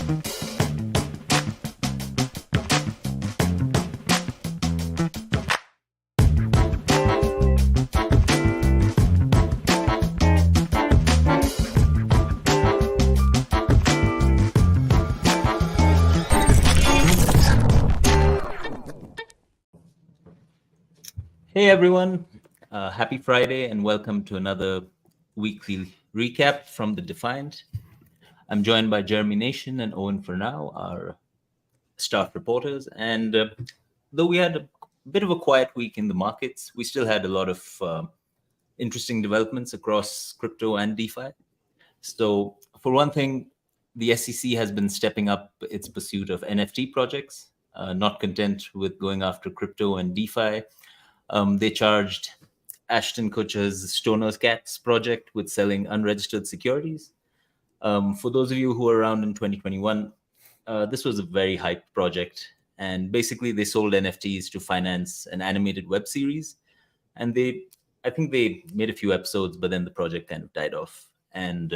Hey everyone, happy Friday and welcome to another weekly recap from the Defiant. I'm joined by Jeremy Nation and Owen for now, our staff reporters. And though we had a bit of a quiet week in the markets, we still had a lot of interesting developments across crypto and DeFi. So for one thing, the SEC has been stepping up its pursuit of NFT projects, not content with going after crypto and DeFi. They charged Ashton Kutcher's Stoner's Cats project with selling unregistered securities. For those of you who were around in 2021, this was a very hyped project. And basically, they sold NFTs to finance an animated web series. And I think they made a few episodes, but then the project kind of died off. And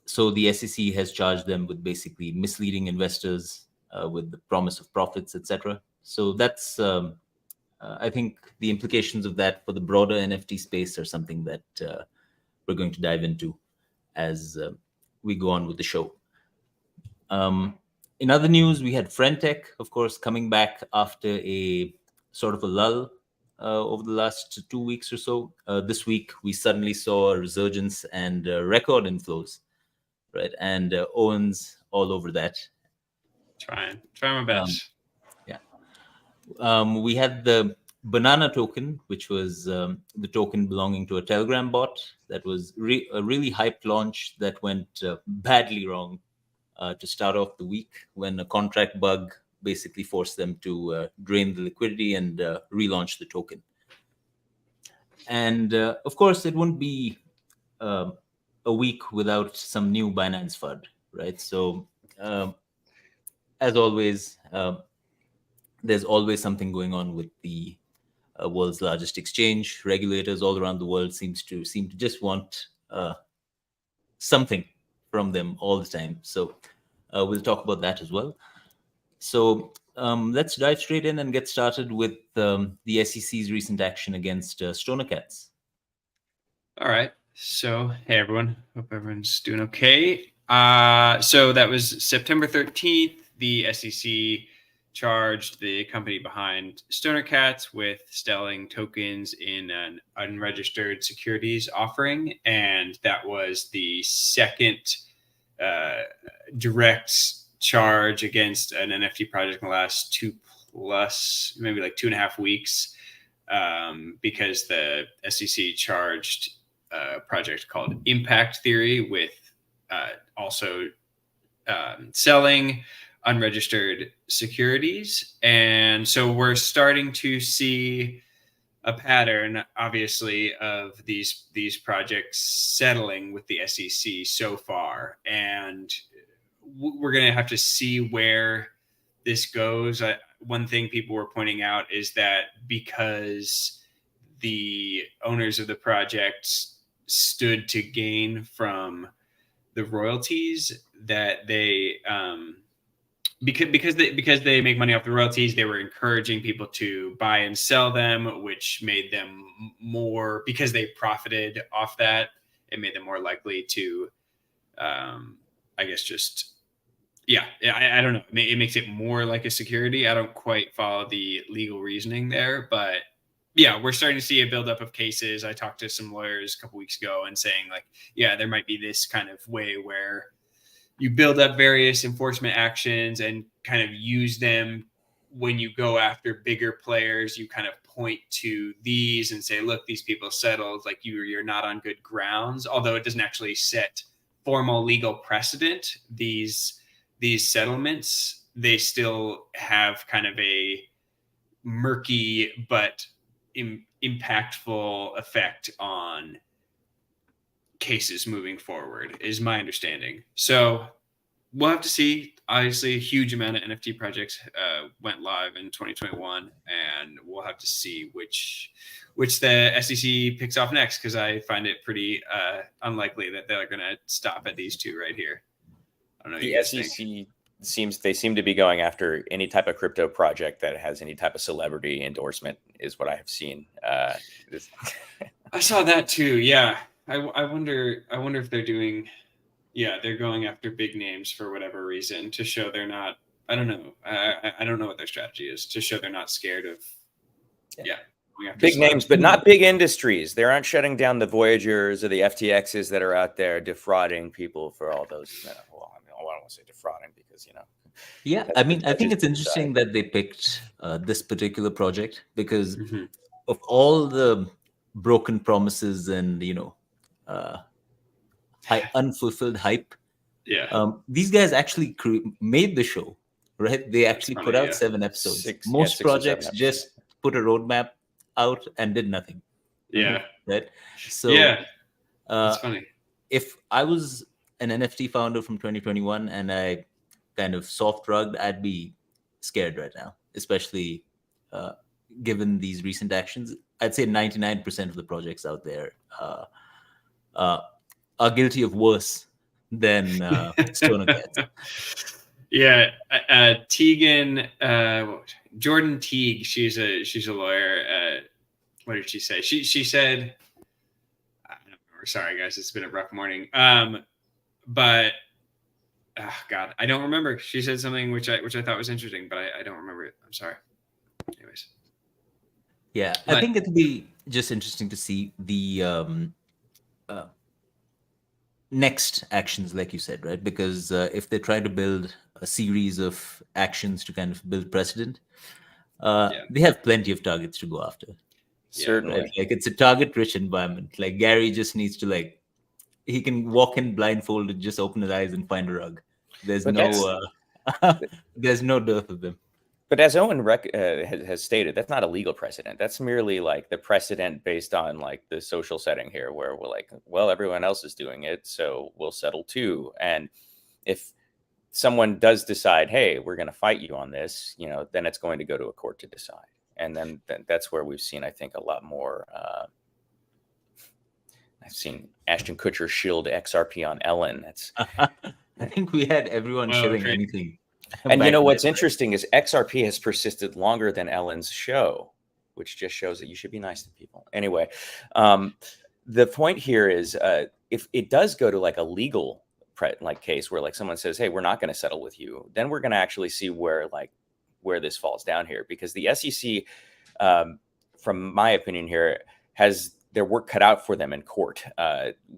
so the SEC has charged them with basically misleading investors with the promise of profits, etc. So that's I think the implications of that for the broader NFT space are something that we're going to dive into as we go on with the show. In other news, we had Friendtech, of course, coming back after a sort of a lull over the last 2 weeks or so. This week, we suddenly saw a resurgence and record inflows, right? And Owen's all over that. Try my best. We had the Banana token, which was the token belonging to a Telegram bot that was a really hyped launch that went badly wrong to start off the week when a contract bug basically forced them to drain the liquidity and relaunch the token. And of course, it wouldn't be a week without some new Binance FUD, right? So as always, there's always something going on with the world's largest exchange. Regulators all around the world seem to just want something from them all the time. So we'll talk about that as well. So let's dive straight in and get started with the SEC's recent action against Stoner Cats. All right. So, hey, everyone. Hope everyone's doing okay. So that was September 13th. The SEC charged the company behind Stoner Cats with selling tokens in an unregistered securities offering. And that was the second direct charge against an NFT project in the last maybe like 2.5 weeks, because the SEC charged a project called Impact Theory with also selling unregistered securities. And so we're starting to see a pattern, obviously, of these projects settling with the SEC so far. And we're going to have to see where this goes. One thing people were pointing out is that because the owners of the project stood to gain from the royalties that they because they make money off the royalties, they were encouraging people to buy and sell them, which made them more, because they profited off that, it made them more likely to, I guess, just, I don't know. It makes it more like a security. I don't quite follow the legal reasoning there, but yeah, we're starting to see a buildup of cases. I talked to some lawyers a couple weeks ago and saying, like, yeah, there might be this kind of way where you build up various enforcement actions and kind of use them when you go after bigger players. You kind of point to these and say, look, these people settled, like you're not on good grounds. Although it doesn't actually set formal legal precedent, these settlements, they still have kind of a murky but impactful effect on cases moving forward, is my understanding. So we'll have to see. Obviously, a huge amount of NFT projects went live in 2021, and we'll have to see which the SEC picks off next, because I find it pretty unlikely that they're going to stop at these two right here. I don't know. The You guys SEC seem to be going after any type of crypto project that has any type of celebrity endorsement, is what I have seen. I saw that too. Yeah, I wonder if they're doing. Yeah, they're going after big names for whatever reason to show they're not. I don't know. I don't know what their strategy is to show they're not scared of. Yeah. Big names, but not big industries. They aren't shutting down the Voyagers or the FTXs that are out there defrauding people for all those. Well, I mean, I don't want to say defrauding because, Yeah, I mean, I think it's interesting that they picked this particular project because of all the broken promises and, unfulfilled hype. Yeah. These guys actually made the show, right? They actually put out 7 episodes. Most projects just put a roadmap out and did nothing. Yeah. Right. So yeah, that's funny. If I was an NFT founder from 2021 and I kind of soft rugged, I'd be scared right now, especially given these recent actions. I'd say 99% of the projects out there are guilty of worse than Stoner Cats. Yeah, Tegan, Jordan Teague. She's a lawyer. What did she say? She said, I don't remember. Sorry, guys, it's been a rough morning. But oh God, I don't remember. She said something which I thought was interesting, but I don't remember it. I'm sorry. Anyways. Yeah, I think it'll be just interesting to see the next actions, like you said, right? Because if they try to build a series of actions to kind of build precedent, they have plenty of targets to go after. Certainly. Right? Like it's a target-rich environment. Like Gary just needs to he can walk in blindfolded, just open his eyes and find a rug. There's there's no dearth of them. But as Owen has stated, that's not a legal precedent. That's merely like the precedent based on like the social setting here, where we're like, well, everyone else is doing it, so we'll settle too. And if someone does decide, hey, we're going to fight you on this, then it's going to go to a court to decide. And then that's where we've seen, I think, a lot more. I've seen Ashton Kutcher shield XRP on Ellen. That's. I think we had everyone shilling anything. And what's interesting is XRP has persisted longer than Ellen's show, which just shows that you should be nice to people. Anyway, the point here is if it does go to like a legal case where like someone says, hey, we're not going to settle with you, then we're going to actually see where this falls down here, because the SEC, from my opinion here, has their work cut out for them in court.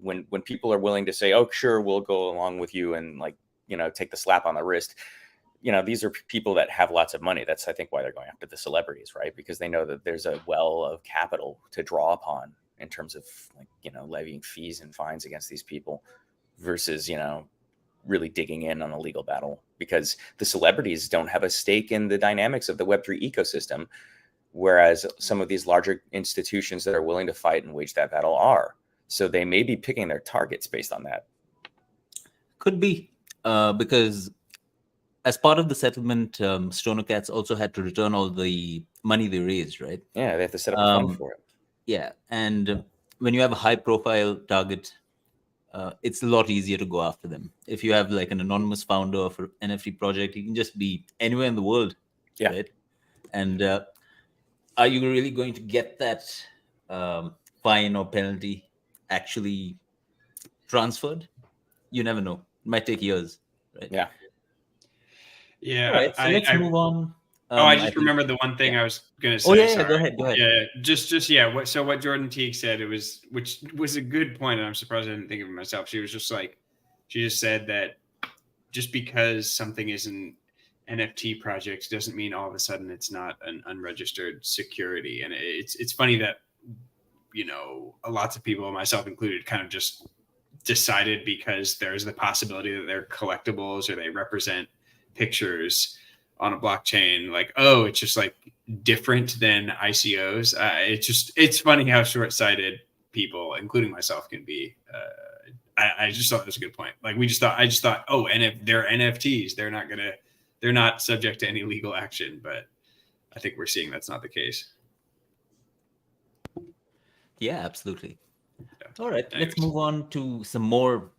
When people are willing to say, oh, sure, we'll go along with you and take the slap on the wrist. These are people that have lots of money. That's, I think, why they're going after the celebrities, right? Because they know that there's a well of capital to draw upon in terms of levying fees and fines against these people versus, really digging in on a legal battle, because the celebrities don't have a stake in the dynamics of the Web3 ecosystem, whereas some of these larger institutions that are willing to fight and wage that battle are. So they may be picking their targets based on that. Could be, because as part of the settlement, Stoner Cats also had to return all the money they raised, right? Yeah, they have to set up a fund for it. Yeah, and when you have a high-profile target, it's a lot easier to go after them. If you have like an anonymous founder of an NFT project, you can just be anywhere in the world, right? And are you really going to get that fine or penalty actually transferred? You never know. It might take years, right? Yeah. Yeah. All right, so let's move on. I just remembered the one thing I was going to say. Oh yeah, go ahead. Yeah, just yeah. What Jordan Teague said, which was a good point, and I'm surprised I didn't think of it myself. She just said that just because something is an NFT project doesn't mean all of a sudden it's not an unregistered security. And it's funny that lots of people, myself included, kind of just decided because there's the possibility that they're collectibles or they represent pictures on a blockchain, like, oh, it's just like different than ICOs. It's funny how short-sighted people, including myself, can be. I just thought that was a good point. Like I just thought, oh, and if they're NFTs, they're not subject to any legal action. But I think we're seeing that's not the case. Yeah, absolutely. Yeah. All right, let's move on to some more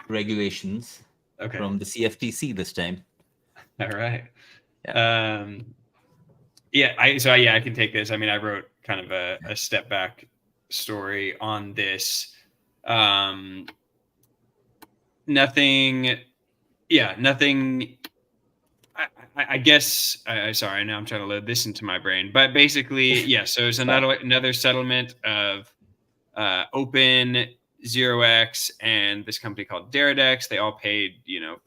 regulations Okay. from the CFTC this time. All right. Yeah. I can take this. I mean, I wrote kind of a step back story on this. Nothing. I guess. Sorry, now I'm trying to load this into my brain. But basically, yeah. So it's another settlement of Open, 0x, and this company called Deridex. They all paid,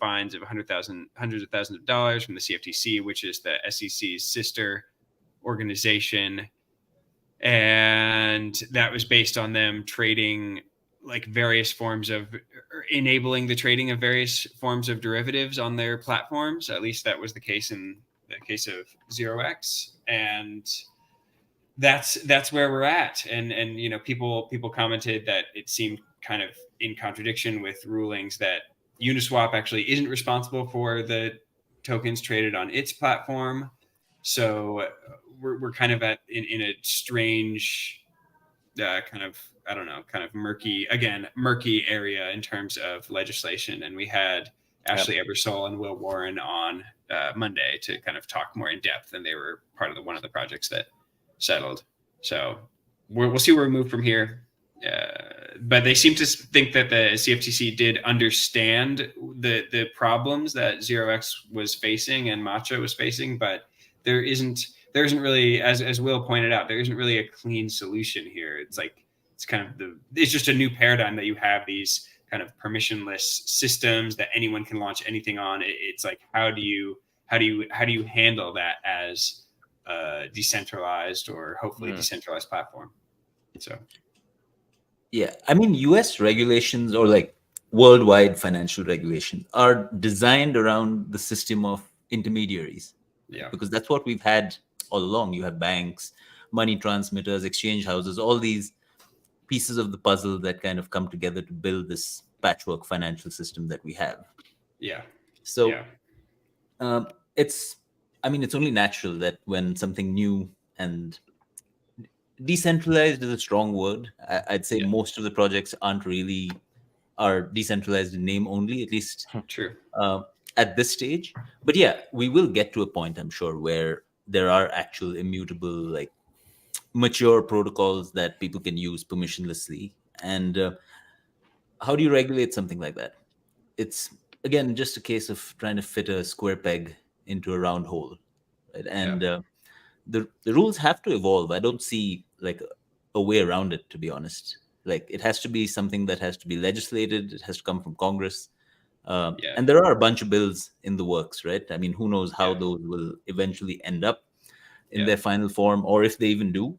fines of hundreds of thousands of dollars from the CFTC, which is the SEC's sister organization, and that was based on them trading like various forms of enabling the trading of various forms of derivatives on their platforms. At least that was the case in the case of 0x, and that's where we're at. And people commented that it seemed kind of in contradiction with rulings that Uniswap actually isn't responsible for the tokens traded on its platform. So we're kind of in a strange kind of murky area in terms of legislation. And we had Ashley Ebersole and Will Warren on Monday to kind of talk more in depth, and they were part of one of the projects that settled. So we'll see where we move from here. But they seem to think that the CFTC did understand the problems that 0x was facing and Matcha was facing, but there isn't really, as Will pointed out, there isn't really a clean solution here. It's just a new paradigm that you have these kind of permissionless systems that anyone can launch anything on. It's like, how do you handle that as a decentralized or hopefully decentralized platform? So. Yeah, I mean, US regulations or like worldwide financial regulations are designed around the system of intermediaries. Yeah. Because that's what we've had all along. You have banks, money transmitters, exchange houses, all these pieces of the puzzle that kind of come together to build this patchwork financial system that we have. Yeah. So it's only natural that when something new and decentralized is a strong word. I'd say most of the projects are decentralized in name only, at least true. At this stage. But yeah, we will get to a point, I'm sure, where there are actual immutable, like mature protocols that people can use permissionlessly. And how do you regulate something like that? It's, again, just a case of trying to fit a square peg into a round hole. Right? And the rules have to evolve. I don't see like a way around it, to be honest. Like, it has to be something that has to be legislated. It has to come from Congress. And there are a bunch of bills in the works, right? I mean, who knows how those will eventually end up in their final form, or if they even do.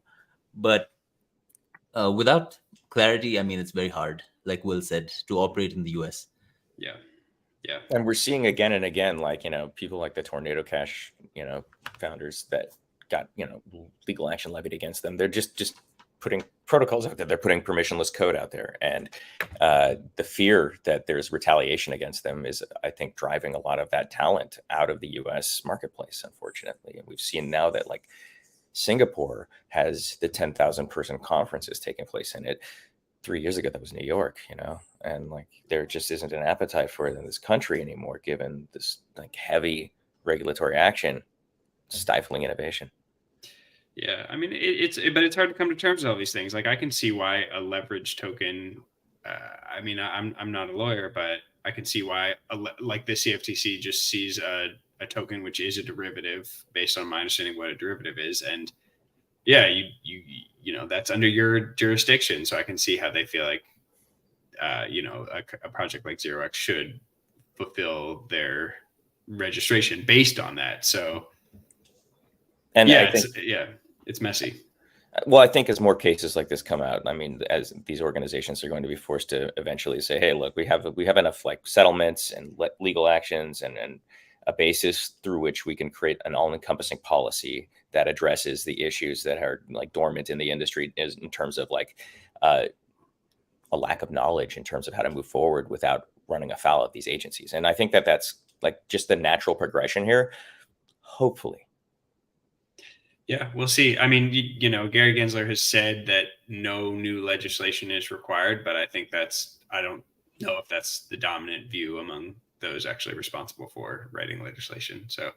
But without clarity, I mean, it's very hard, like Will said, to operate in the US. Yeah. And we're seeing again and again, like, people like the Tornado Cash, founders that got, legal action levied against them. They're just putting protocols out there. They're putting permissionless code out there. And the fear that there's retaliation against them is, I think, driving a lot of that talent out of the US marketplace, unfortunately. And we've seen now that, like, Singapore has the 10,000 person conferences taking place in it. 3 years ago, that was New York, and like, there just isn't an appetite for it in this country anymore, given this like heavy regulatory action stifling innovation. Yeah, I mean, it's hard to come to terms with all these things. Like, I can see why a leverage token. I mean, I'm not a lawyer, but I can see why like the CFTC just sees a token which is a derivative based on my understanding what a derivative is, and that's under your jurisdiction. So I can see how they feel like a project like 0x should fulfill their registration based on that. So and I think it's messy. Well, I think as more cases like this come out, I mean, as these organizations are going to be forced to eventually say, hey, look, we have enough like settlements and legal actions and a basis through which we can create an all-encompassing policy that addresses the issues that are like dormant in the industry in terms of like a lack of knowledge in terms of how to move forward without running afoul of these agencies. And I think that that's like just the natural progression here, hopefully. Yeah, we'll see. I mean, Gary Gensler has said that no new legislation is required, but I think know if that's the dominant view among those actually responsible for writing legislation. So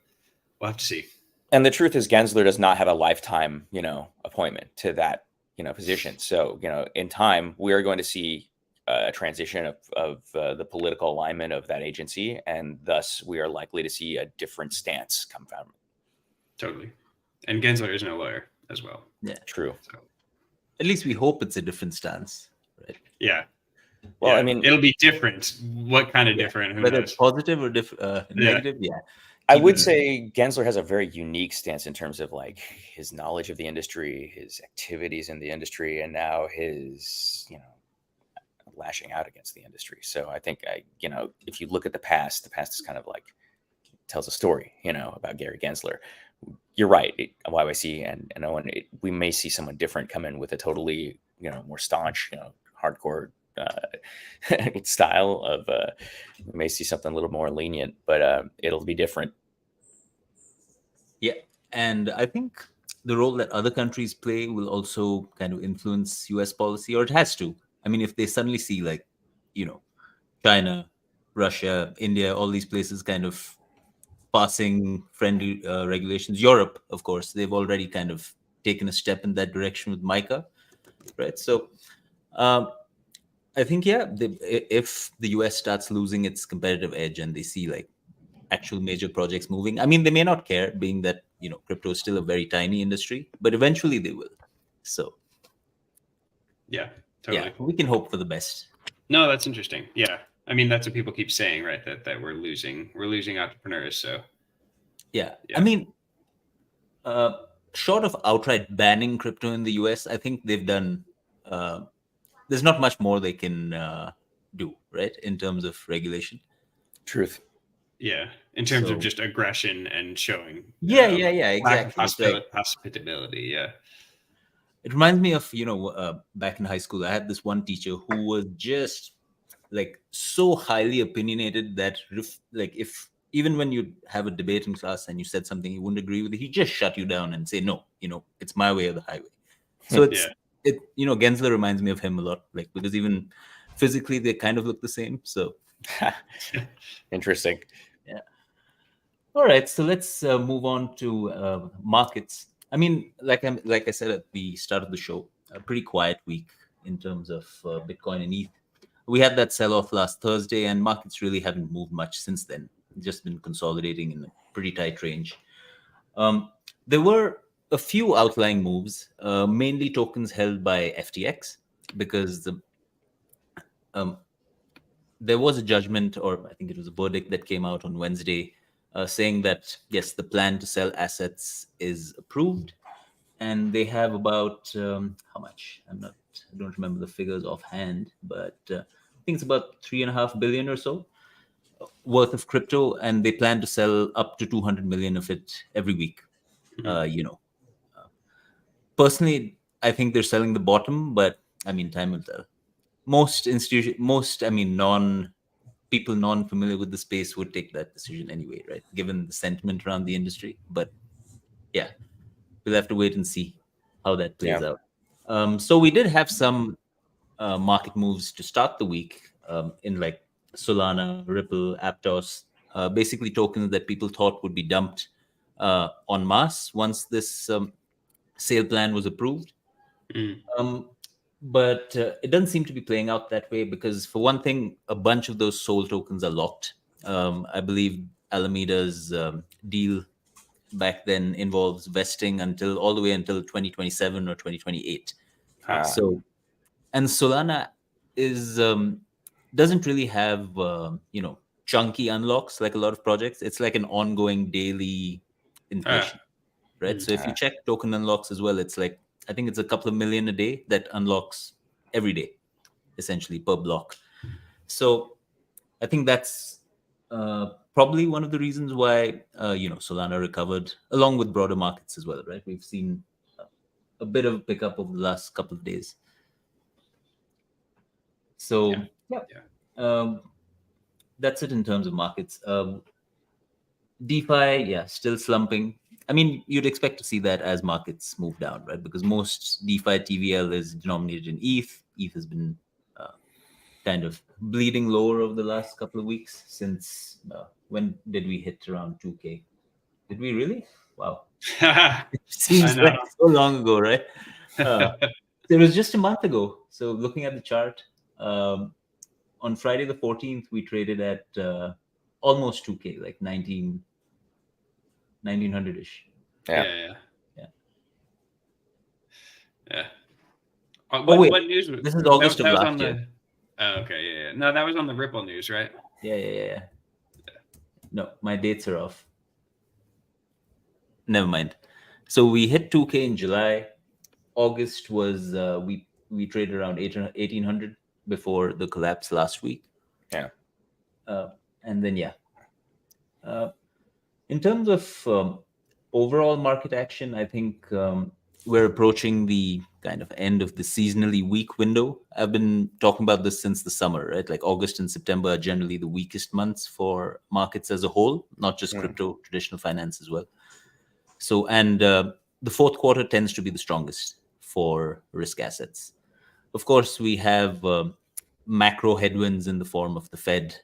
we'll have to see. And the truth is, Gensler does not have a lifetime, appointment to that, position. So, in time, we are going to see a transition of the political alignment of that agency, and thus we are likely to see a different stance come from it. Totally. And Gensler is no lawyer as well. Yeah, true. So, at least we hope it's a different stance, right? Yeah. Well, yeah. I mean, it'll be different. What kind of different? Who Whether knows? it's positive or negative, yeah. I would say Gensler has a very unique stance in terms of like his knowledge of the industry, his activities in the industry, and now his, lashing out against the industry. So I think, if you look at the past is kind of like tells a story, about Gary Gensler. You're right. YYC and Owen, we may see someone different come in with a totally, more staunch, hardcore style of, we may see something a little more lenient, but it'll be different. Yeah. And I think the role that other countries play will also kind of influence US policy, or it has to. I mean, if they suddenly see like, China, Russia, India, all these places kind of passing friendly regulations. Europe, of course, they've already kind of taken a step in that direction with MiCA, right? So I think, if the US starts losing its competitive edge and they see like actual major projects moving, I mean, they may not care, being that, crypto is still a very tiny industry, but eventually they will. So yeah, totally. Yeah, we can hope for the best. No, that's interesting. Yeah. I mean, that's what people keep saying, right? That we're losing entrepreneurs. So yeah. I mean, short of outright banning crypto in the US, I think they've done, there's not much more they can do, right, in terms of regulation. Truth. Yeah, in terms of just aggression and showing. Yeah, exactly. Hospitability. Yeah. It reminds me of, back in high school, I had this one teacher who was just like so highly opinionated that if even when you have a debate in class and you said something you wouldn't agree with, he just shut you down and say, no, it's my way or the highway. So Gensler reminds me of him a lot, like, because even physically they kind of look the same. So interesting. Yeah. All right. So let's move on to markets. I mean, like I said at the start of the show, a pretty quiet week in terms of Bitcoin and ETH. We had that sell-off last Thursday, and markets really haven't moved much since then. Just been consolidating in a pretty tight range. There were a few outlying moves, mainly tokens held by FTX, because there was a judgment, or I think it was a verdict that came out on Wednesday, saying that, yes, the plan to sell assets is approved, and they have about how much? I don't remember the figures offhand, but I think it's about 3.5 billion or so worth of crypto, and they plan to sell up to 200 million of it every week. Personally, I think they're selling the bottom, but I mean, time will tell. People non-familiar with the space would take that decision anyway, right? Given the sentiment around the industry. But yeah, we'll have to wait and see how that plays out. So we did have some market moves to start the week in like Solana, Ripple, Aptos, basically tokens that people thought would be dumped en masse once this sale plan was approved. But it doesn't seem to be playing out that way, because for one thing, a bunch of those SOL tokens are locked. I believe Alameda's deal back then involves vesting all the way until 2027 or 2028. So, and Solana doesn't really have chunky unlocks like a lot of projects. It's like an ongoing daily inflation, right? So if you check token unlocks as well, it's like, I think it's a couple of million a day that unlocks every day, essentially, per block. So I think that's probably one of the reasons why Solana recovered, along with broader markets as well, right? We've seen a bit of a pickup over the last couple of days. So that's it in terms of markets. DeFi, still slumping. I mean, you'd expect to see that as markets move down, right? Because most DeFi TVL is denominated in ETH. ETH has been kind of bleeding lower over the last couple of weeks since when did we hit around 2K? Did we really? Wow. It seems know. like so long ago, right? It was just a month ago. So looking at the chart, on Friday the 14th, we traded at almost 2K, like 1900-ish. Yeah. Oh, wait. What news? This is August of that was last on year. Oh, okay, yeah. No, that was on the Ripple news, right? Yeah. No, my dates are off. Never mind. So we hit 2K in July. August was we traded around 1800 before the collapse last week. Yeah. And then in terms of overall market action, I think we're approaching the kind of end of the seasonally weak window. I've been talking about this since the summer, right? Like August and September are generally the weakest months for markets as a whole, not just crypto, traditional finance as well. So, and the fourth quarter tends to be the strongest for risk assets. Of course, we have macro headwinds in the form of the Fed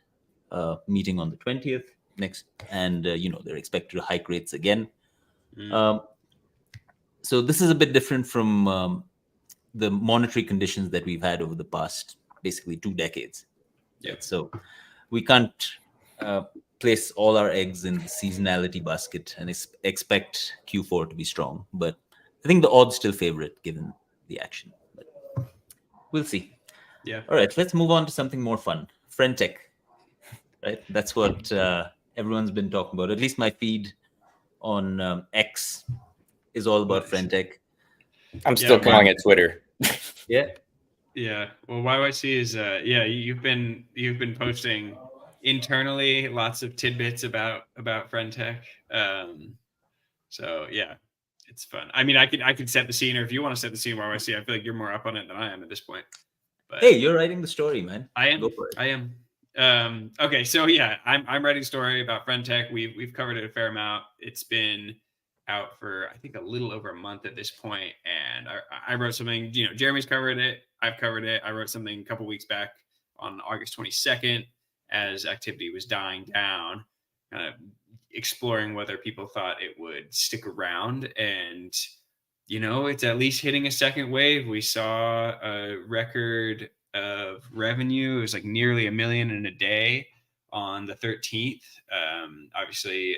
meeting on the 20th next, and they're expected to hike rates again. So this is a bit different from the monetary conditions that we've had over the past basically 2 decades. Yeah. So we can't place all our eggs in the seasonality basket and expect Q4 to be strong. But I think the odds still favor it given the action. But we'll see. Yeah. All right, let's move on to something more fun. Friendtech, right? That's what everyone's been talking about. At least my feed on X is all about Friendtech. I'm still calling it Twitter. Yeah. Well, YYC is you've been posting internally lots of tidbits about Friendtech. So yeah, it's fun. I mean, I could set the scene, or if you want to set the scene, YYC, I feel like you're more up on it than I am at this point. But hey, you're writing the story, man. I am. Go for it. I am. Okay, so yeah, I'm writing a story about Friendtech. We've covered it a fair amount. It's been out for I think a little over a month at this point, and I wrote something. Jeremy's covered it. I've covered it. I wrote something a couple weeks back on August 22nd as activity was dying down, kind of exploring whether people thought it would stick around, and it's at least hitting a second wave. We saw a record of revenue. It was like nearly $1 million in a day on the 13th. Obviously,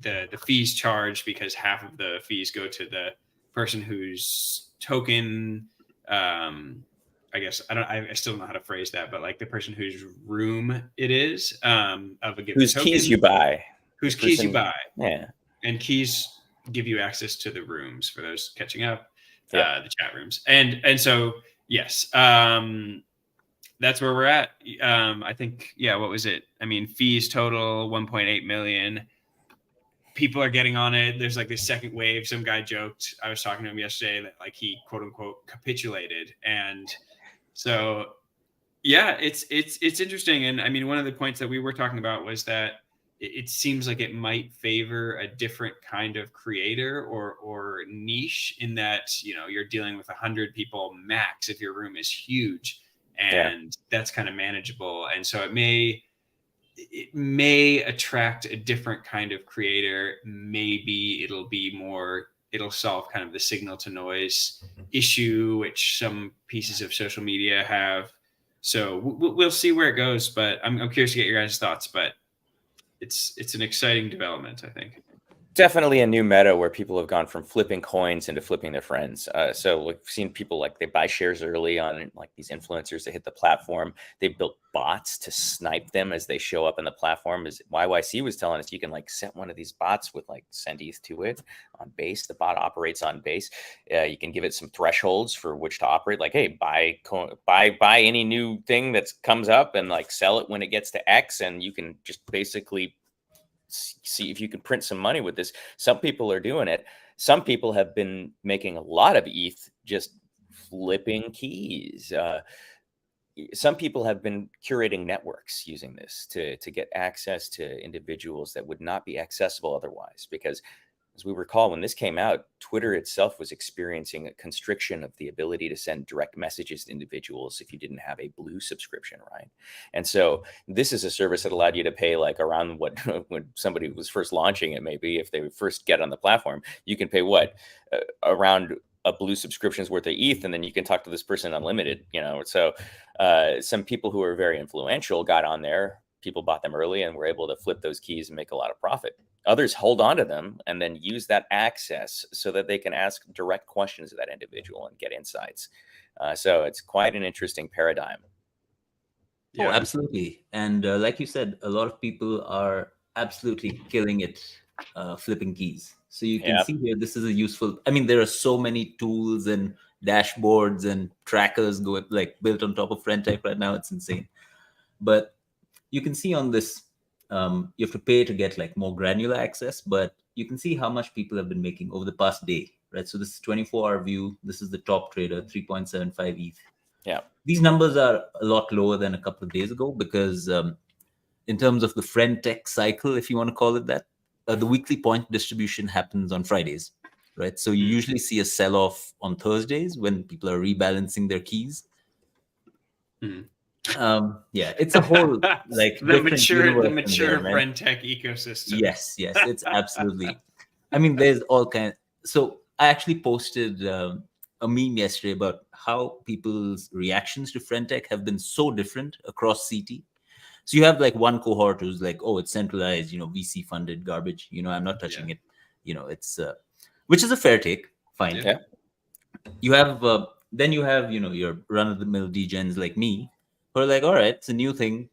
the fees charged, because half of the fees go to the person whose token. I guess I still don't know how to phrase that, but like the person whose room it is of a given whose token, keys you buy. Whose keys you buy. Yeah. And keys give you access to the rooms for those catching up, the chat rooms. And so, yes, that's where we're at. I think, what was it? I mean, fees total 1.8 million. People are getting on it. There's like this second wave. Some guy joked, I was talking to him yesterday, that like he quote unquote capitulated. And so, it's interesting. And I mean, one of the points that we were talking about was that it seems like it might favor a different kind of creator or niche, in that, you're dealing with 100 people max if your room is huge, and that's kind of manageable. And so it may attract a different kind of creator. Maybe it'll solve kind of the signal to noise issue, which some pieces of social media have. So we'll see where it goes, but I'm curious to get your guys' thoughts. But it's an exciting development, I think. Definitely a new meta where people have gone from flipping coins into flipping their friends. So we've seen people like they buy shares early on, like these influencers that hit the platform. They built bots to snipe them as they show up in the platform. As YYC was telling us, you can like set one of these bots with like send ETH to it on base. The bot operates on base. You can give it some thresholds for which to operate. Like, hey, buy any new thing that comes up and like sell it when it gets to X, and you can just basically see if you can print some money with this. Some people are doing it. Some people have been making a lot of ETH just flipping keys. Some people have been curating networks using this to get access to individuals that would not be accessible otherwise, because As we recall, when this came out, Twitter itself was experiencing a constriction of the ability to send direct messages to individuals if you didn't have a blue subscription, right? And so this is a service that allowed you to pay like around what when somebody was first launching it, maybe if they would first get on the platform, you can pay around a blue subscription's worth of ETH, and then you can talk to this person unlimited, So some people who are very influential got on there. People bought them early and were able to flip those keys and make a lot of profit. Others hold on to them and then use that access so that they can ask direct questions of that individual and get insights. So it's quite an interesting paradigm. Oh, absolutely. And like you said, a lot of people are absolutely killing it, flipping keys. So you can see here, this is a useful, there are so many tools and dashboards and trackers built on top of Friendtech right now. It's insane. But you can see on this, you have to pay to get like more granular access, but you can see how much people have been making over the past day, right? So this is 24-hour view. This is the top trader, 3.75 ETH. Yeah. These numbers are a lot lower than a couple of days ago because in terms of the Friendtech cycle, if you want to call it that, the weekly point distribution happens on Fridays, right? So you usually see a sell-off on Thursdays when people are rebalancing their keys. It's a whole like the mature Friendtech ecosystem. Yes, it's absolutely. There's all kinds. So I actually posted a meme yesterday about how people's reactions to Friendtech have been so different across CT. So you have like one cohort who's like, oh, it's centralized, VC funded garbage. I'm not touching it. It's which is a fair take. Fine. Yeah. You have then you have your run of the mill degens like me. But like, all right, it's a new thing.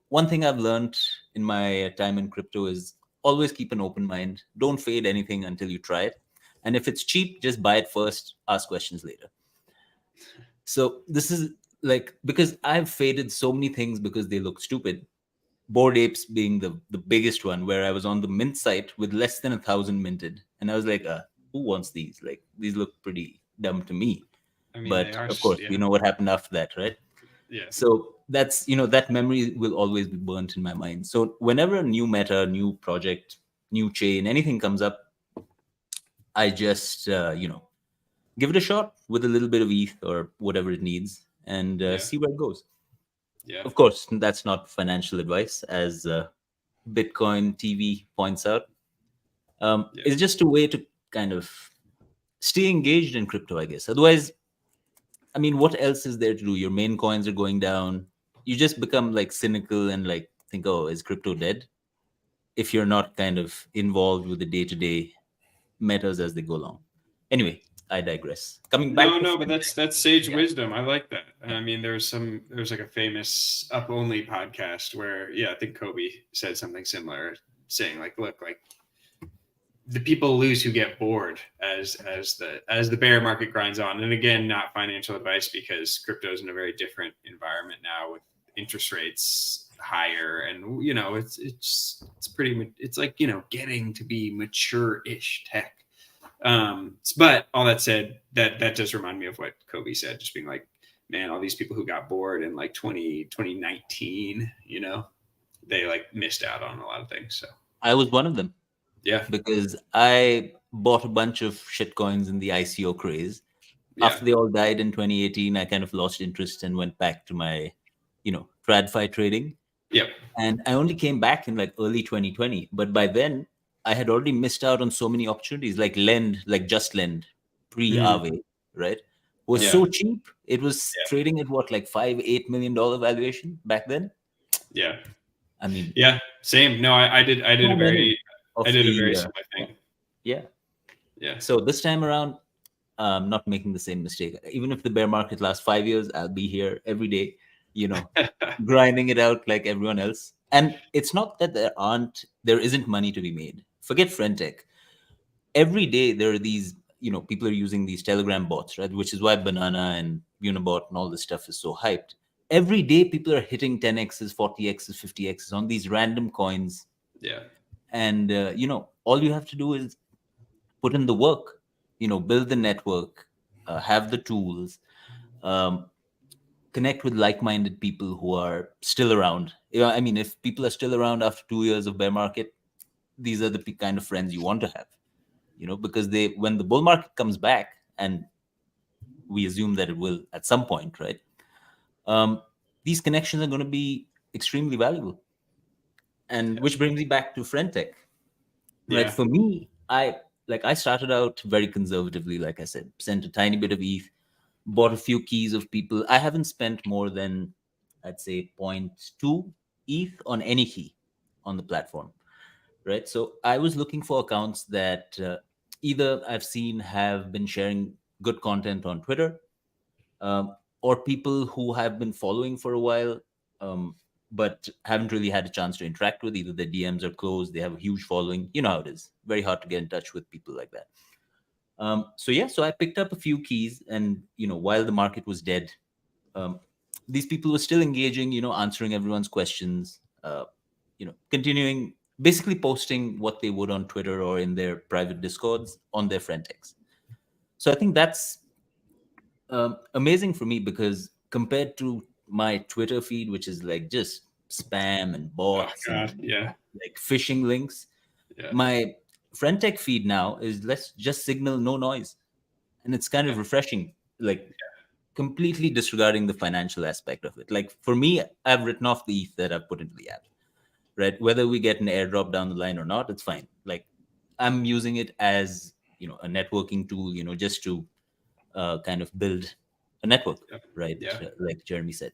One thing I've learned in my time in crypto is always keep an open mind. Don't fade anything until you try it. And if it's cheap, just buy it first, ask questions later. So this is like, because I've faded so many things because they look stupid. Bored Apes being the biggest one, where I was on the mint site with less than 1,000 minted. And I was like, who wants these? Like, these look pretty dumb to me. But of course, you know what happened after that, right? Yeah. So that's, that memory will always be burnt in my mind. So whenever a new meta, new project, new chain, anything comes up, I just, give it a shot with a little bit of ETH or whatever it needs and see where it goes. Yeah. Of course, that's not financial advice, as Bitcoin TV points out. It's just a way to kind of stay engaged in crypto, I guess. Otherwise, what else is there to do? Your main coins are going down. You just become like cynical and like think, oh, is crypto dead? If you're not kind of involved with the day-to-day metas as they go along. Anyway, I digress. Coming back. No, but that's sage wisdom. I like that. There's like a famous Up Only podcast where, I think Kobe said something similar, saying like, look, like the people lose who get bored as the bear market grinds on. And again, not financial advice, because crypto is in a very different environment now with interest rates higher, and it's like getting to be mature-ish tech. But all that said, that does remind me of what Kobe said, just being like, man, all these people who got bored in like 2019, they like missed out on a lot of things. So I was one of them. Yeah. Because I bought a bunch of shit coins in the ICO craze. Yeah. After they all died in 2018, I kind of lost interest and went back to my, TradFi trading. Yep. And I only came back in like early 2020. But by then, I had already missed out on so many opportunities, like Just Lend, pre-Aave, right? Was so cheap. It was trading at what, like $5-8 million valuation back then? Yeah. Same. No, I did a very similar thing. Yeah. So this time around, not making the same mistake. Even if the bear market lasts 5 years, I'll be here every day, grinding it out like everyone else. And it's not that there isn't money to be made. Forget Friendtech. Every day there are these, people are using these Telegram bots, right? Which is why Banana and Unibot and all this stuff is so hyped. Every day people are hitting 10x's, 40x's, 50x's on these random coins. Yeah. And, all you have to do is put in the work, build the network, have the tools, connect with like-minded people who are still around. If people are still around after 2 years of bear market, these are the kind of friends you want to have. because when the bull market comes back, and we assume that it will at some point, right? These connections are going to be extremely valuable. And which brings me back to Friendtech, right? Yeah. For me, I started out very conservatively, like I said, sent a tiny bit of ETH, bought a few keys of people. I haven't spent more than, I'd say, 0.2 ETH on any key on the platform, right? So I was looking for accounts that either I've seen have been sharing good content on Twitter, or people who have been following for a while, but haven't really had a chance to interact with. Either their DMs are closed, they have a huge following. You know how it is. Very hard to get in touch with people like that. So I picked up a few keys, and while the market was dead, these people were still engaging, answering everyone's questions, continuing, basically posting what they would on Twitter or in their private discords on their Friendtechs. So I think that's amazing for me, because compared to my Twitter feed, which is like just spam and Oh bots God. and Yeah. like phishing links, Yeah. my Friendtech feed now is let's just signal no noise, and it's kind of refreshing, like completely disregarding the financial aspect of it. Like for me, I've written off the ETH that I've put into the app, right? Whether we get an airdrop down the line or not, it's fine. Like I'm using it as a networking tool, just to kind of build a network, right? Yeah. Like Jeremy said.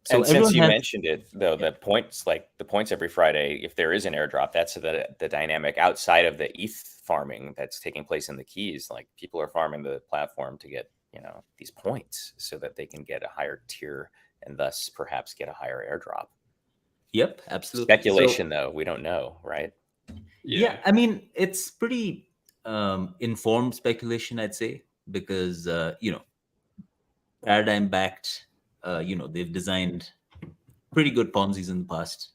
So And since everyone you has, mentioned it, though, the points, like the points every Friday, if there is an airdrop, that's the dynamic outside of the ETH farming that's taking place in the keys. Like people are farming the platform to get, these points so that they can get a higher tier and thus perhaps get a higher airdrop. Yep, absolutely. Speculation, though, we don't know, right? Yeah, I mean, it's pretty informed speculation, I'd say, because paradigm backed, they've designed pretty good Ponzi's in the past.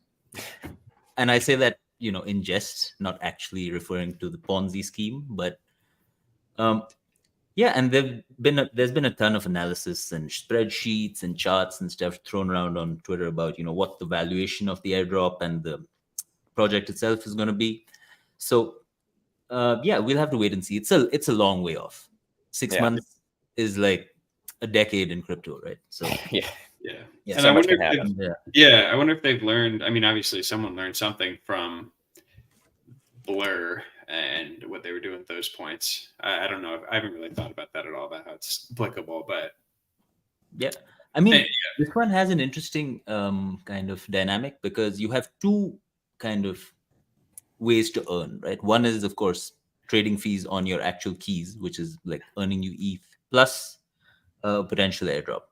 And I say that, in jest, not actually referring to the Ponzi scheme, but yeah, and there's been a ton of analysis and spreadsheets and charts and stuff thrown around on Twitter about, what the valuation of the airdrop and the project itself is going to be. So yeah, we'll have to wait and see. It's a long way off. 6 months is like a decade in crypto, right? So yeah. And So I much wonder can if happen. I wonder if they've learned. I mean, obviously, someone learned something from Blur and what they were doing at those points. I don't know. I haven't really thought about that at all, about how it's applicable. But yeah, I mean, this one has an interesting kind of dynamic, because you have two kind of ways to earn, right? One is, of course, trading fees on your actual keys, which is like earning you ETH plus potential airdrop.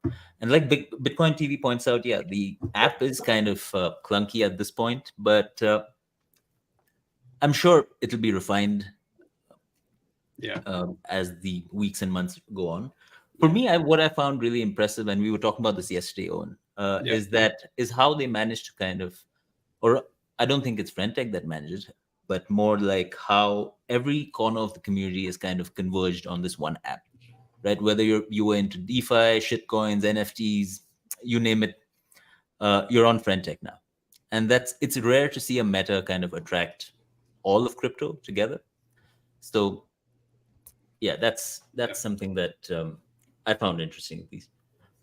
And like Bitcoin TV points out, yeah, the app is kind of clunky at this point, but I'm sure it'll be refined as the weeks and months go on. For me, what I found really impressive, and we were talking about this yesterday, Owen, is how they managed to kind of, or I don't think it's Friendtech that manages it, but more like how every corner of the community is kind of converged on this one app, right? Whether you were into DeFi, shitcoins, NFTs, you name it, you're on Friendtech now. And it's rare to see a meta kind of attract all of crypto together. So yeah, that's something that I found interesting, at least.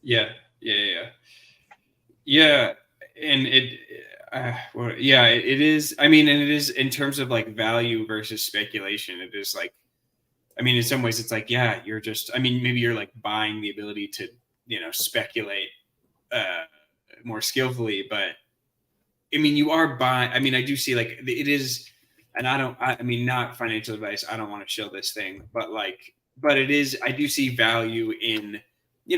Yeah. And it is. I mean, and it is in terms of like value versus speculation. It is like, I mean, in some ways, it's like, yeah, you're just. I mean, maybe you're like buying the ability to, speculate more skillfully, but I mean, you are buying. I mean, I do see like it is, and I mean, not financial advice. I don't want to shill this thing, but it is. I do see value in.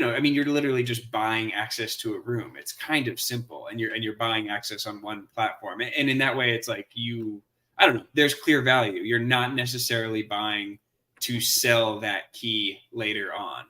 I mean, you're literally just buying access to a room. It's kind of simple, and you're buying access on one platform, and in that way, it's like I don't know. There's clear value. You're not necessarily buying to sell that key later on.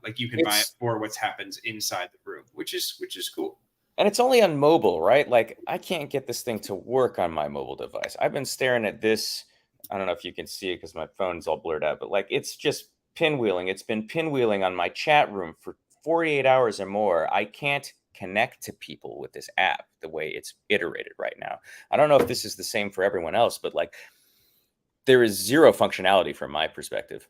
Like you can buy it for what happens inside the room, which is cool. And it's only on mobile, right? Like I can't get this thing to work on my mobile device. I've been staring at this. I don't know if you can see it because my phone's all blurred out, but like it's just pinwheeling. It's been pinwheeling on my chat room for 48 hours or more. I can't connect to people with this app the way it's iterated right now. I don't know if this is the same for everyone else, but like there is zero functionality from my perspective.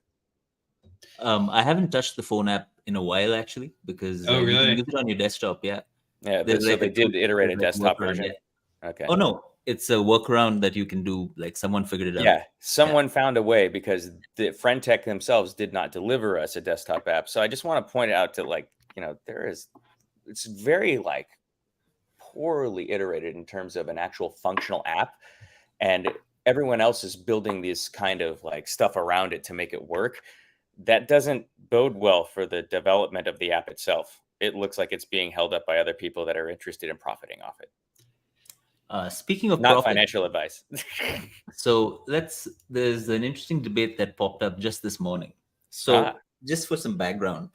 I haven't touched the phone app in a while actually, because Oh, you can really? use it on your desktop. Yeah. Yeah, There's so like they did iterate a like desktop workaround, version. yeah. Okay. Oh no, it's a workaround that you can do. Like someone figured it out. Yeah, someone found a way, because the Friendtech themselves did not deliver us a desktop app. So I just want to point out to, like, it's very like poorly iterated in terms of an actual functional app, and everyone else is building this kind of like stuff around it to make it work. That doesn't bode well for the development of the app itself. It looks like it's being held up by other people that are interested in profiting off it. Speaking of Not profit, financial advice. so there's an interesting debate that popped up just this morning. So just for some background,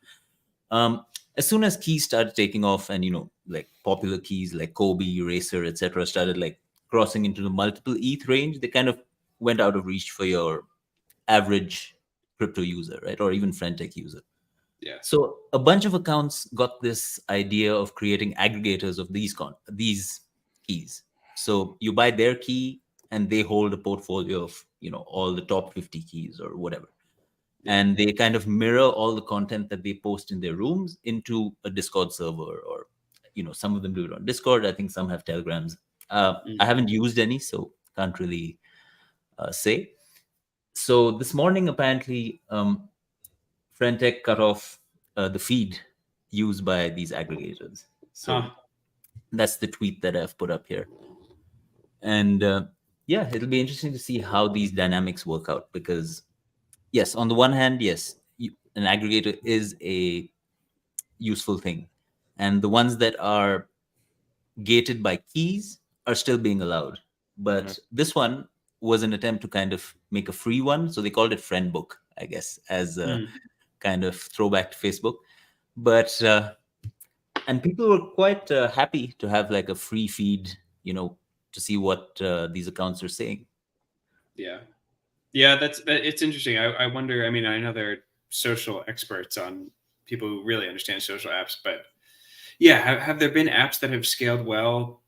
as soon as keys started taking off, and like popular keys like Kobe, Racer, etc., started like crossing into the multiple ETH range, they kind of went out of reach for your average crypto user, right? Or even Friendtech user. Yeah. So a bunch of accounts got this idea of creating aggregators of these keys. So you buy their key and they hold a portfolio of, all the top 50 keys or whatever. And they kind of mirror all the content that they post in their rooms into a Discord server, or, some of them do it on Discord. I think some have Telegrams. I haven't used any, so can't really say. So this morning, apparently, Friendtech cut off the feed used by these aggregators. So that's the tweet that I've put up here. And yeah, it'll be interesting to see how these dynamics work out, because yes, on the one hand, yes, an aggregator is a useful thing. And the ones that are gated by keys are still being allowed. But this one was an attempt to kind of make a free one. So they called it Friendbook, I guess, as a kind of throwback to Facebook. But, and people were quite happy to have like a free feed, to see what these accounts are saying. Yeah. Yeah, it's interesting. I wonder, I mean, I know there are social experts on people who really understand social apps, but yeah, have there been apps that have scaled well,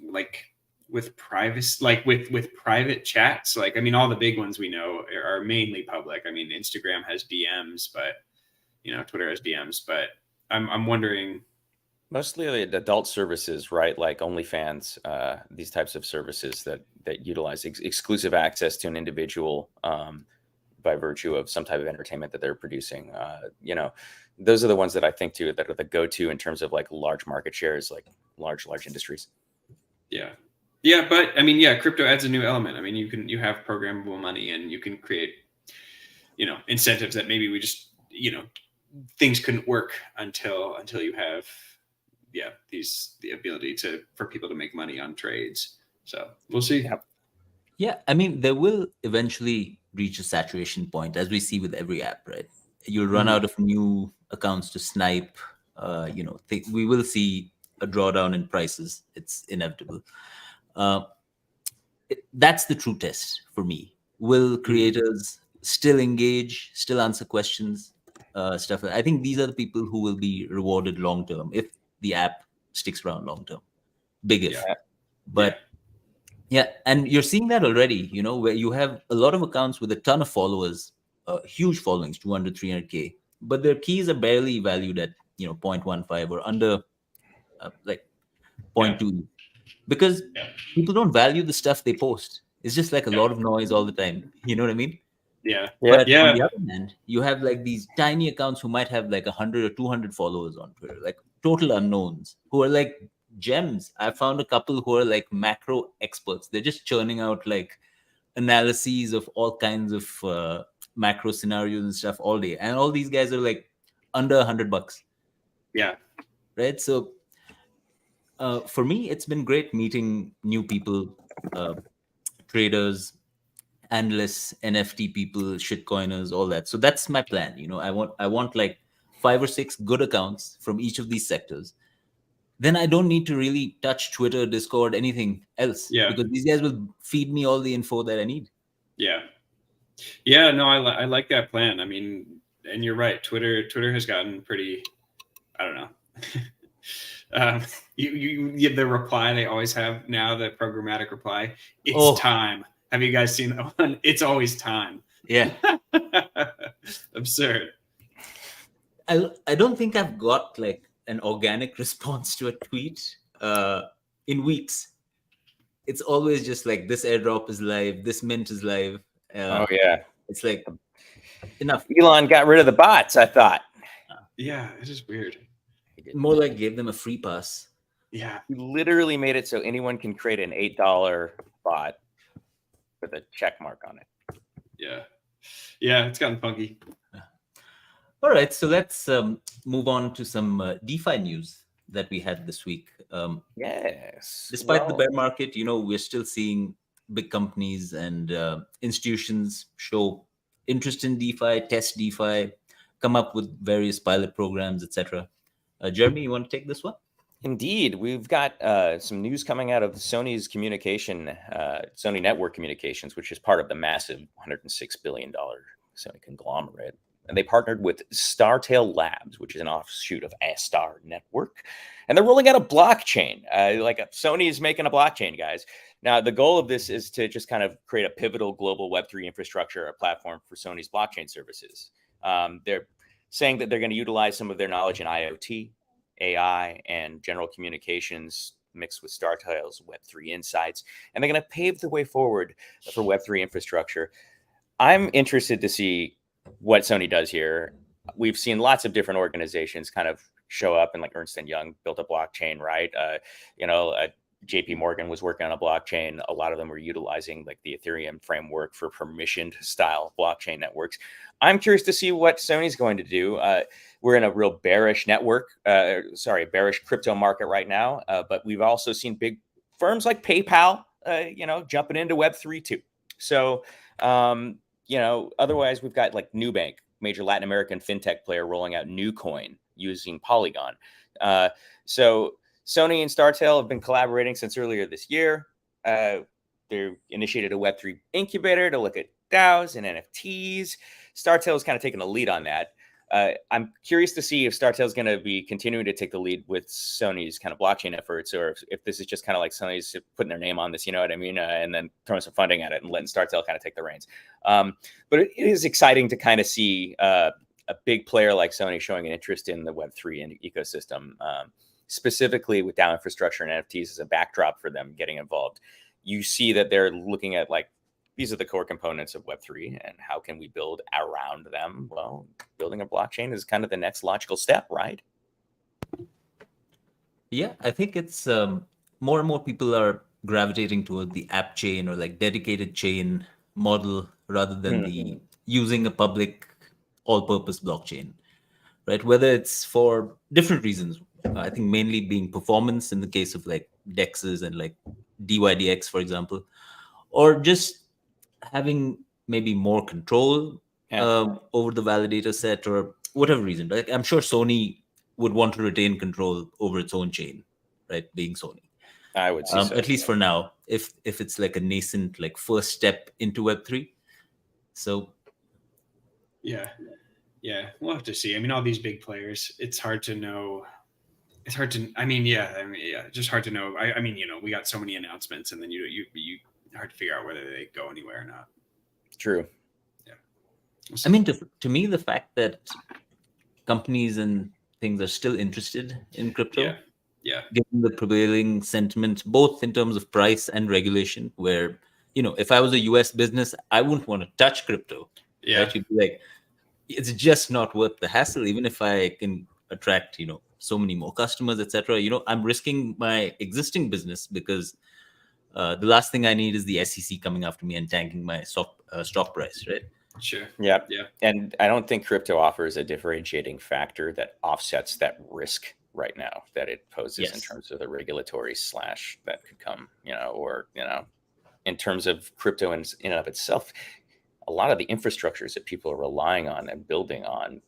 like with privacy, like with private chats? Like, I mean, all the big ones we know are mainly public. I mean, Instagram has DMs, but Twitter has DMs, but I'm wondering. Mostly the adult services, right? Like OnlyFans, these types of services that utilize exclusive access to an individual by virtue of some type of entertainment that they're producing. Those are the ones that I think too that are the go-to in terms of like large market shares, like large industries. Yeah. Yeah, but I mean, yeah, crypto adds a new element. I mean, you have programmable money, and you can create, incentives that maybe we just, things couldn't work until you have the ability for people to make money on trades. So we'll see. Yeah, I mean, there will eventually reach a saturation point, as we see with every app, right? You'll run out of new accounts to snipe. We will see a drawdown in prices. It's inevitable. That's the true test for me. Will creators still engage, still answer questions, stuff? I think these are the people who will be rewarded long term if the app sticks around long term. Big if. But yeah, and you're seeing that already, where you have a lot of accounts with a ton of followers, huge followings, 200, 300K, but their keys are barely valued at, 0.15 or under like 0.2, because people don't value the stuff they post. It's just like a lot of noise all the time. You know what I mean? Yeah. But on the other hand, you have like these tiny accounts who might have like 100 or 200 followers on Twitter, like total unknowns, who are like gems. I found a couple who are like macro experts. They're just churning out like analyses of all kinds of macro scenarios and stuff all day. And all these guys are like under $100. Yeah. Right. So for me, it's been great meeting new people, traders, analysts, NFT people, shitcoiners, all that. So that's my plan. I want like 5 or 6 good accounts from each of these sectors. Then I don't need to really touch Twitter, Discord, anything else, because these guys will feed me all the info that I need. Yeah. Yeah. No, I like that plan. I mean, and you're right. Twitter has gotten pretty, I don't know. The reply they always have now, the programmatic reply, it's time. Have you guys seen that one? It's always time. Yeah. Absurd. I don't think I've got like an organic response to a tweet in weeks. It's always just like this airdrop is live, this mint is live. Oh yeah, It's like enough. Elon got rid of the bots, I thought. Yeah, it is weird. More like gave them a free pass. Yeah. He literally made it so anyone can create an $8 bot with a check mark on it. Yeah. Yeah, it's gotten funky. All right, so let's move on to some DeFi news that we had this week. Yes. Despite the bear market, we're still seeing big companies and institutions show interest in DeFi, test DeFi, come up with various pilot programs, etc. Jeremy, you want to take this one? Indeed, we've got some news coming out of Sony's Sony Network Communications, which is part of the massive $106 billion Sony conglomerate. And they partnered with Startail Labs, which is an offshoot of Astar Network. And they're rolling out a blockchain. Sony is making a blockchain, guys. Now, the goal of this is to just kind of create a pivotal global Web3 infrastructure, a platform for Sony's blockchain services. They're saying that they're going to utilize some of their knowledge in IoT, AI, and general communications mixed with Startail's Web3 insights. And they're going to pave the way forward for Web3 infrastructure. I'm interested to see what Sony does here. We've seen lots of different organizations kind of show up, and like Ernst & Young built a blockchain, right? JP Morgan was working on a blockchain. A lot of them were utilizing like the Ethereum framework for permissioned style blockchain networks. I'm curious to see what Sony's going to do. We're in a real bearish crypto market right now. But we've also seen big firms like PayPal, jumping into Web3 too. So, otherwise we've got like Nubank, major Latin American fintech player, rolling out NewCoin using Polygon. So Sony and Startail have been collaborating since earlier this year. They initiated a Web3 incubator to look at DAOs and NFTs. Startail is kind of taking the lead on that. I'm curious to see if Startail is going to be continuing to take the lead with Sony's kind of blockchain efforts, or if this is just kind of like Sony's putting their name on this, you know what I mean? And then throwing some funding at it and letting Startail kind of take the reins. But it is exciting to kind of see a big player like Sony showing an interest in the Web3 ecosystem, specifically with DAO infrastructure and NFTs as a backdrop for them getting involved. You see that they're looking at like, these are the core components of Web3 and how can we build around them? Well, building a blockchain is kind of the next logical step, right? Yeah, I think it's more and more people are gravitating toward the app chain or like dedicated chain model rather than the using a public all-purpose blockchain, right? Whether it's for different reasons. I think mainly being performance in the case of like DEXs and like DYDX, for example, or just having maybe more control over the validator set or whatever reason. Like I'm sure Sony would want to retain control over its own chain, right? Being Sony, I would say so, at least for now. If it's like a nascent like first step into Web3, so yeah, we'll have to see. I mean, all these big players, it's hard to know. It's hard to. Just hard to know. I mean, we got so many announcements, and then you hard to figure out whether they go anywhere or not. True. Yeah. I mean, to me, the fact that companies and things are still interested in crypto, given the prevailing sentiment, both in terms of price and regulation, where, if I was a US business, I wouldn't want to touch crypto. Yeah. Right? You'd be like, it's just not worth the hassle, even if I can attract, so many more customers, etc. I'm risking my existing business because the last thing I need is the SEC coming after me and tanking my stock price, right? Sure. Yeah. And I don't think crypto offers a differentiating factor that offsets that risk right now that it poses in terms of the regulatory slash that could come, in terms of crypto in and of itself. A lot of the infrastructures that people are relying on and building on,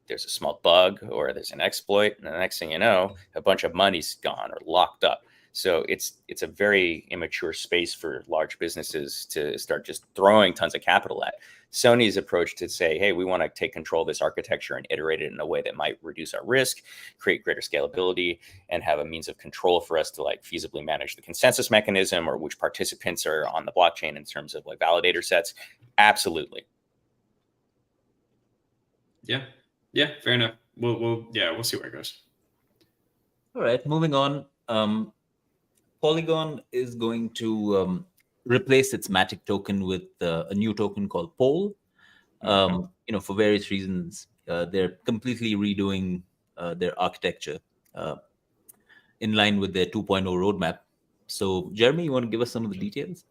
there's a small bug or there's an exploit, and the next thing you know, a bunch of money's gone or locked up. So it's a very immature space for large businesses to start just throwing tons of capital at. Sony's approach to say, hey, we want to take control of this architecture and iterate it in a way that might reduce our risk, create greater scalability, and have a means of control for us to like feasibly manage the consensus mechanism or which participants are on the blockchain in terms of like validator sets. Absolutely. Yeah, fair enough. We'll see where it goes. All right, moving on. Polygon is going to replace its Matic token with a new token called Pole. For various reasons, they're completely redoing their architecture in line with their 2.0 roadmap. So, Jeremy, you want to give us some of the details?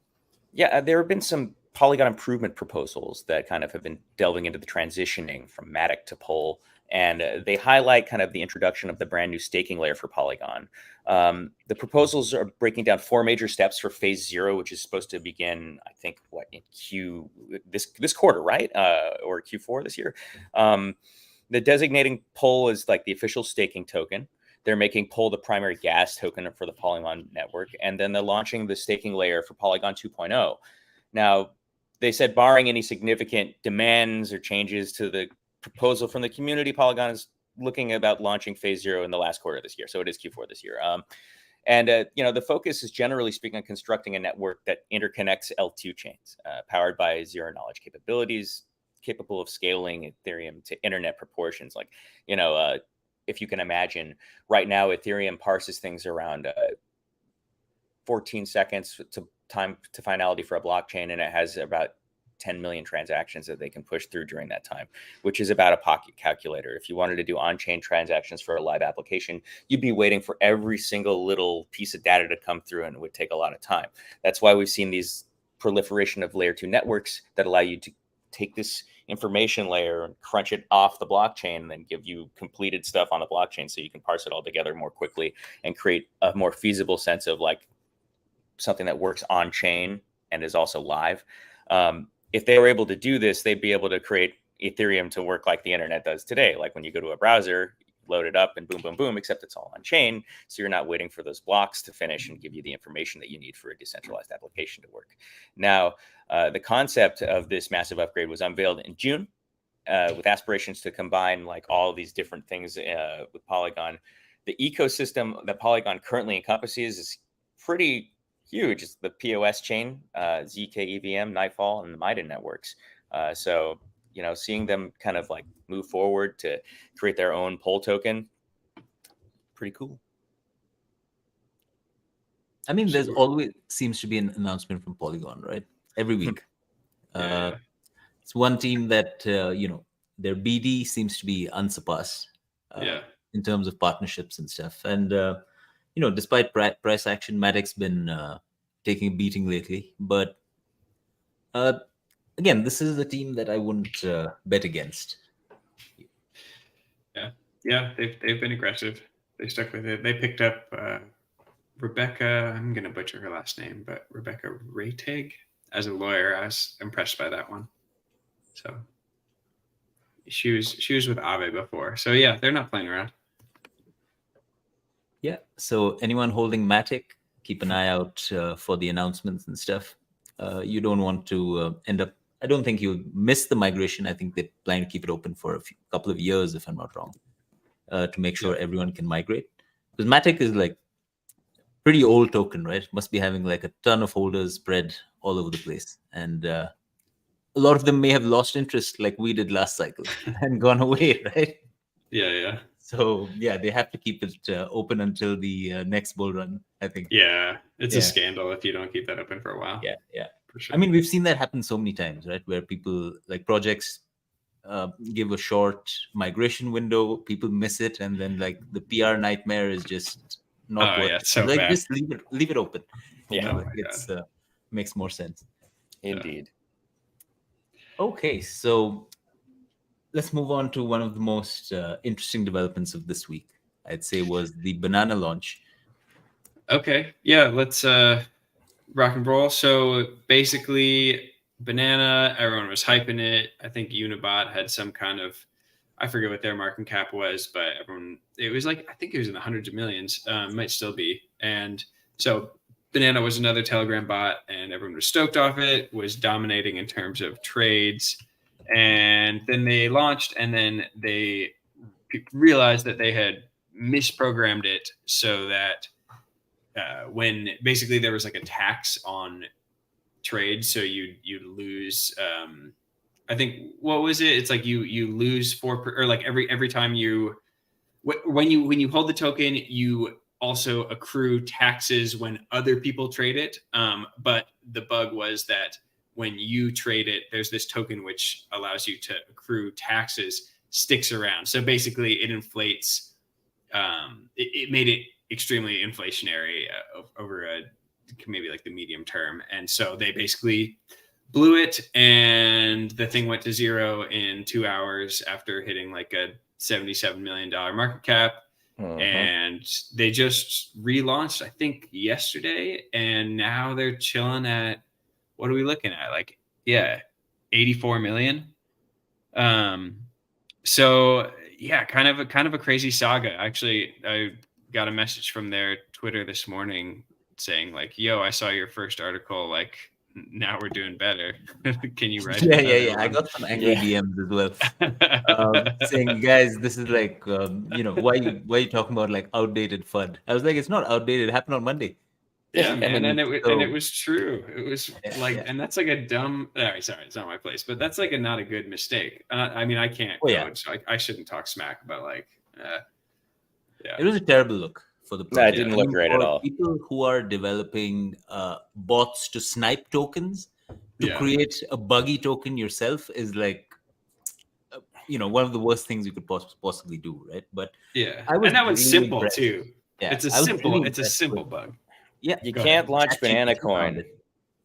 Yeah, there have been some Polygon improvement proposals that kind of have been delving into the transitioning from Matic to Pole. And they highlight kind of the introduction of the brand new staking layer for Polygon. The proposals are breaking down 4 major steps for phase 0, which is supposed to begin, I think, in this quarter, right? Or Q4 this year. The designating Pole is like the official staking token. They're making Pole the primary gas token for the Polygon network. And then they're launching the staking layer for Polygon 2.0. Now, they said barring any significant demands or changes to the proposal from the community, Polygon is looking about launching phase 0 in the last quarter of this year. So it is Q4 this year. The focus is generally speaking on constructing a network that interconnects L2 chains powered by zero knowledge capabilities, capable of scaling Ethereum to internet proportions. Like, if you can imagine, right now, Ethereum parses things around 14 seconds to time to finality for a blockchain, and it has about 10 million transactions that they can push through during that time, which is about a pocket calculator. If you wanted to do on-chain transactions for a live application, you'd be waiting for every single little piece of data to come through, and it would take a lot of time. That's why we've seen these proliferation of layer 2 networks that allow you to take this information layer and crunch it off the blockchain and then give you completed stuff on the blockchain so you can parse it all together more quickly and create a more feasible sense of like something that works on chain and is also live. If they were able to do this, they'd be able to create Ethereum to work like the internet does today. Like when you go to a browser, load it up and boom, boom, boom, except it's all on chain. So you're not waiting for those blocks to finish and give you the information that you need for a decentralized application to work. Now, the concept of this massive upgrade was unveiled in June with aspirations to combine like all of these different things with Polygon. The ecosystem that Polygon currently encompasses is pretty huge. It's the POS chain, ZK EVM, Nightfall, and the Mida networks. So, seeing them kind of like move forward to create their own Pole token, pretty cool. I mean, there's always seems to be an announcement from Polygon, right? Every week. It's one team that, their BD seems to be unsurpassed in terms of partnerships and stuff. And, despite price action, Matic's been taking a beating lately. But again, this is a team that I wouldn't bet against. Yeah, they've been aggressive. They stuck with it. They picked up Rebecca. I'm gonna butcher her last name, but Rebecca Rayteg. As a lawyer, I was impressed by that one. So she was with Aave before. So yeah, they're not playing around. Yeah. So anyone holding Matic, keep an eye out for the announcements and stuff. You don't want to end up. I don't think you'll miss the migration. I think they plan to keep it open for a couple of years, if I'm not wrong, to make sure everyone can migrate. Because Matic is like pretty old token, right? Must be having like a ton of holders spread all over the place, and a lot of them may have lost interest, like we did last cycle, and gone away, right? Yeah. So yeah, they have to keep it open until the next bull run, I think. Yeah, it's a scandal if you don't keep that open for a while. Yeah. For sure. I mean, we've seen that happen so many times, right? Where people like projects give a short migration window, people miss it, and then like the PR nightmare is just not worth it. So like bad. just leave it open. It's makes more sense. Indeed. Okay, so let's move on to one of the most interesting developments of this week. I'd say was the Banana launch. Okay, yeah, let's rock and roll. So basically, Banana, everyone was hyping it. I think Unibot had some kind of, I forget what their market cap was, but it was like, I think it was in the hundreds of millions. Might still be. And So Banana was another Telegram bot, and everyone was stoked off it, was dominating in terms of trades. And then they launched, and then they realized that they had misprogrammed it so that when basically there was like a tax on trade, so you'd lose. I think what was it? It's like you lose 4%, or like every time when you hold the token, you also accrue taxes when other people trade it. But the bug was that when you trade it, there's this token which allows you to accrue taxes sticks around. So basically, it inflates. It made it extremely inflationary over maybe like the medium term, and so they basically blew it, and the thing went to zero in 2 hours after hitting like a $77 million market cap. And they just relaunched, I think, yesterday, and now they're chilling at, what are we looking at? Like, 84 million. So yeah, kind of a crazy saga. Actually, I got a message from their Twitter this morning saying like, "Yo, I saw your first article. Like, now we're doing better. Can you write?" Yeah. I got some angry DMs as well, saying, "Guys, this is like, why are you talking about like outdated FUD?" I was like, "It's not outdated. It happened on Monday." Yeah, man, and it was true. It was and that's like a dumb. Sorry, it's not my place, but that's like not a good mistake. I mean, I can't code, so I shouldn't talk smack about like. It was a terrible look for the project. No, it didn't look great at all. People who are developing bots to snipe tokens to create a buggy token yourself is like, one of the worst things you could possibly do, right? But and that one's simple too. Yeah, it's a simple bug. Yeah, you can't launch Banana Coin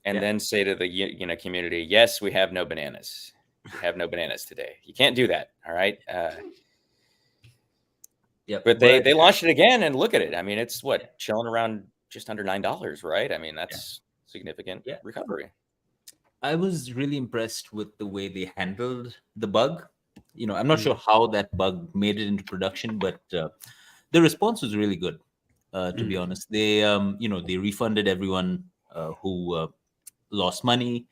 and then say to the community, "Yes, we have no bananas. We have no bananas today." You can't do that. All right. But they launched it again, and look at it. I mean, it's chilling around just under $9, right? I mean, that's significant recovery. I was really impressed with the way they handled the bug. I'm not sure how that bug made it into production, but the response was really good. To be honest, they they refunded everyone who lost money,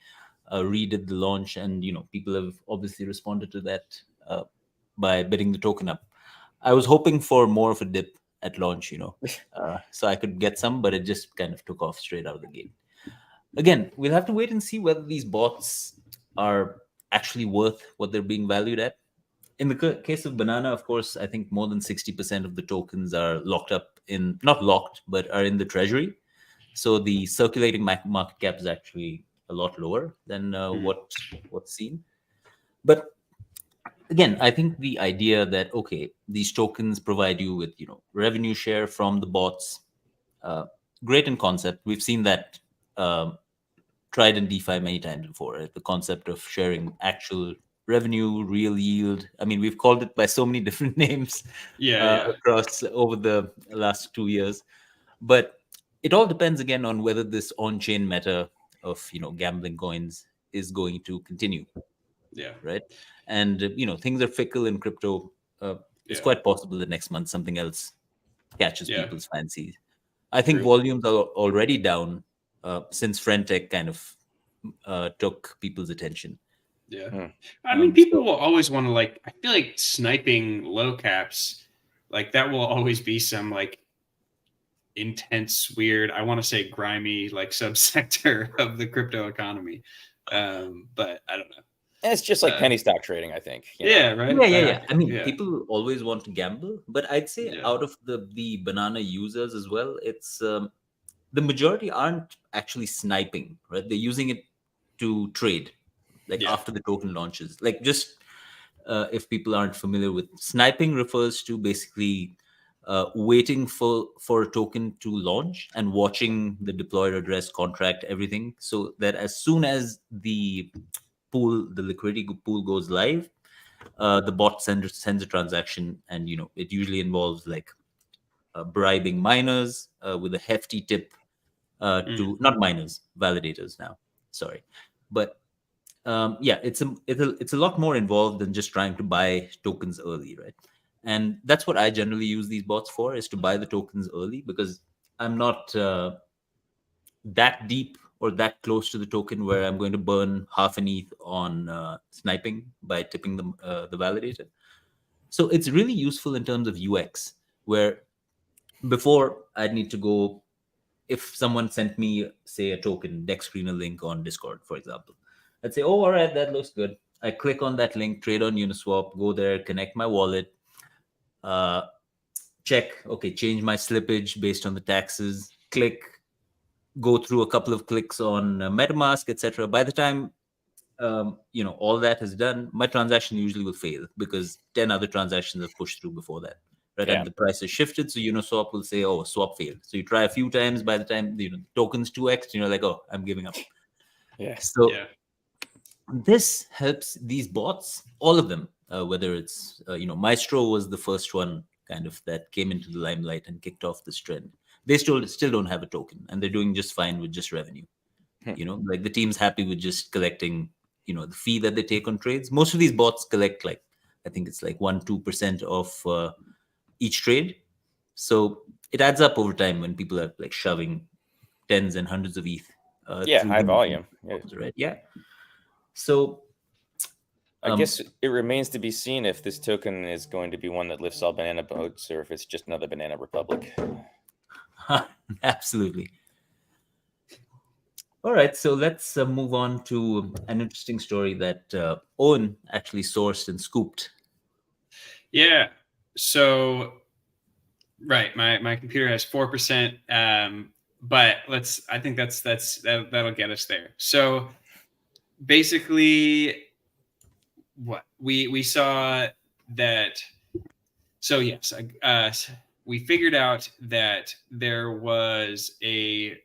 redid the launch, and people have obviously responded to that by bidding the token up. I was hoping for more of a dip at launch, so I could get some, but it just kind of took off straight out of the gate. Again, we'll have to wait and see whether these bots are actually worth what they're being valued at. In the case of Banana, of course, I think more than 60% of the tokens are locked up not locked, but are in the treasury. So the circulating market cap is actually a lot lower than what's seen. But again, I think the idea that, okay, these tokens provide you with, revenue share from the bots, great in concept. We've seen that tried in DeFi many times before, right? The concept of sharing actual revenue, real yield. I mean, we've called it by so many different names across over the last 2 years. But it all depends again on whether this on-chain meta of gambling coins is going to continue. Yeah. Right. And things are fickle in crypto. It's quite possible that next month something else catches people's fancies. I think volumes are already down since Friendtech kind of took people's attention. Yeah. I mean, people will always want to I feel like sniping low caps, like that will always be some like intense, weird, I want to say grimy, like subsector of the crypto economy. But I don't know. It's just like penny stock trading, I think. Right. Yeah. I mean, people always want to gamble, but I'd say out of the Banana users as well, it's the majority aren't actually sniping, right? They're using it to trade, after the token launches. Like just if people aren't familiar with sniping, refers to basically waiting for a token to launch and watching the deployed address, contract, everything, so that as soon as the liquidity pool goes live, the bot sends a transaction, and it usually involves like bribing miners with a hefty tip to not miners, validators now. Sorry, but it's a lot more involved than just trying to buy tokens early, right? And that's what I generally use these bots for, is to buy the tokens early, because I'm not that deep or that close to the token where I'm going to burn half an ETH on sniping by tipping the validator. So it's really useful in terms of UX, where before I'd need to go, if someone sent me, say, a token, deck screener link on Discord, for example, I'd say, oh, all right, that looks good. I click on that link, trade on Uniswap, go there, connect my wallet, check, okay, change my slippage based on the taxes, click, go through a couple of clicks on MetaMask, etc. By the time all that is done, my transaction usually will fail because 10 other transactions have pushed through before that. Right, Yeah. and the price is shifted, so Uniswap will say, "Oh, swap failed." So you try a few times. By the time the tokens 2x, you're like, "Oh, I'm giving up." Yeah. So this helps these bots, all of them, whether it's Maestro was the first one kind of that came into the limelight and kicked off this trend. They still don't have a token, and they're doing just fine with just revenue. Like the team's happy with just collecting, the fee that they take on trades. Most of these bots collect I think it's 1-2% of each trade. So it adds up over time when people are shoving tens and hundreds of ETH. High volume. Right. Yeah. So I guess it remains to be seen if this token is going to be one that lifts all banana boats or if it's just another banana republic. Absolutely. All right, so let's move on to an interesting story that Owen actually sourced and scooped. Yeah. So, right, my computer has 4%, but I think that'll get us there. So, basically, what we saw that. So yes, we figured out that there was a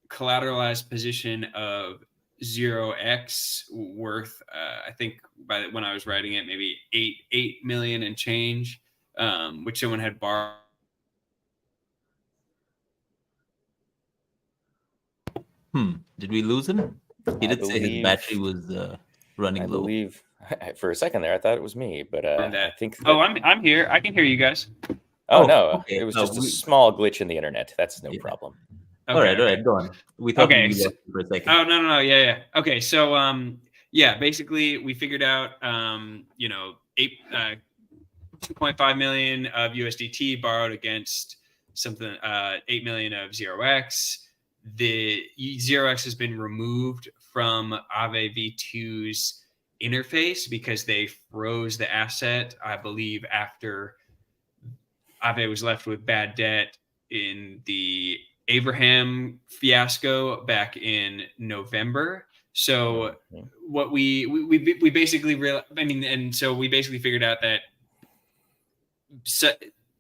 collateralized position of 0x worth, I think when I was writing it, maybe 8 million and change, which someone had borrowed. Did we lose him? He did say his battery was running low. I believe for a second there I thought it was me, but I think that, I'm here. I can hear you guys. Oh no, okay. It was just a small glitch in the internet. That's no problem. Okay, all right, go on. We thought we lost it for a second. Oh no, yeah. Okay, so basically we figured out 2.5 million of USDT borrowed against something 8 million of 0x. The 0x has been removed from Aave V2's interface because they froze the asset, I believe, after Aave was left with bad debt in the Abraham fiasco back in November. So what we basically so we basically figured out that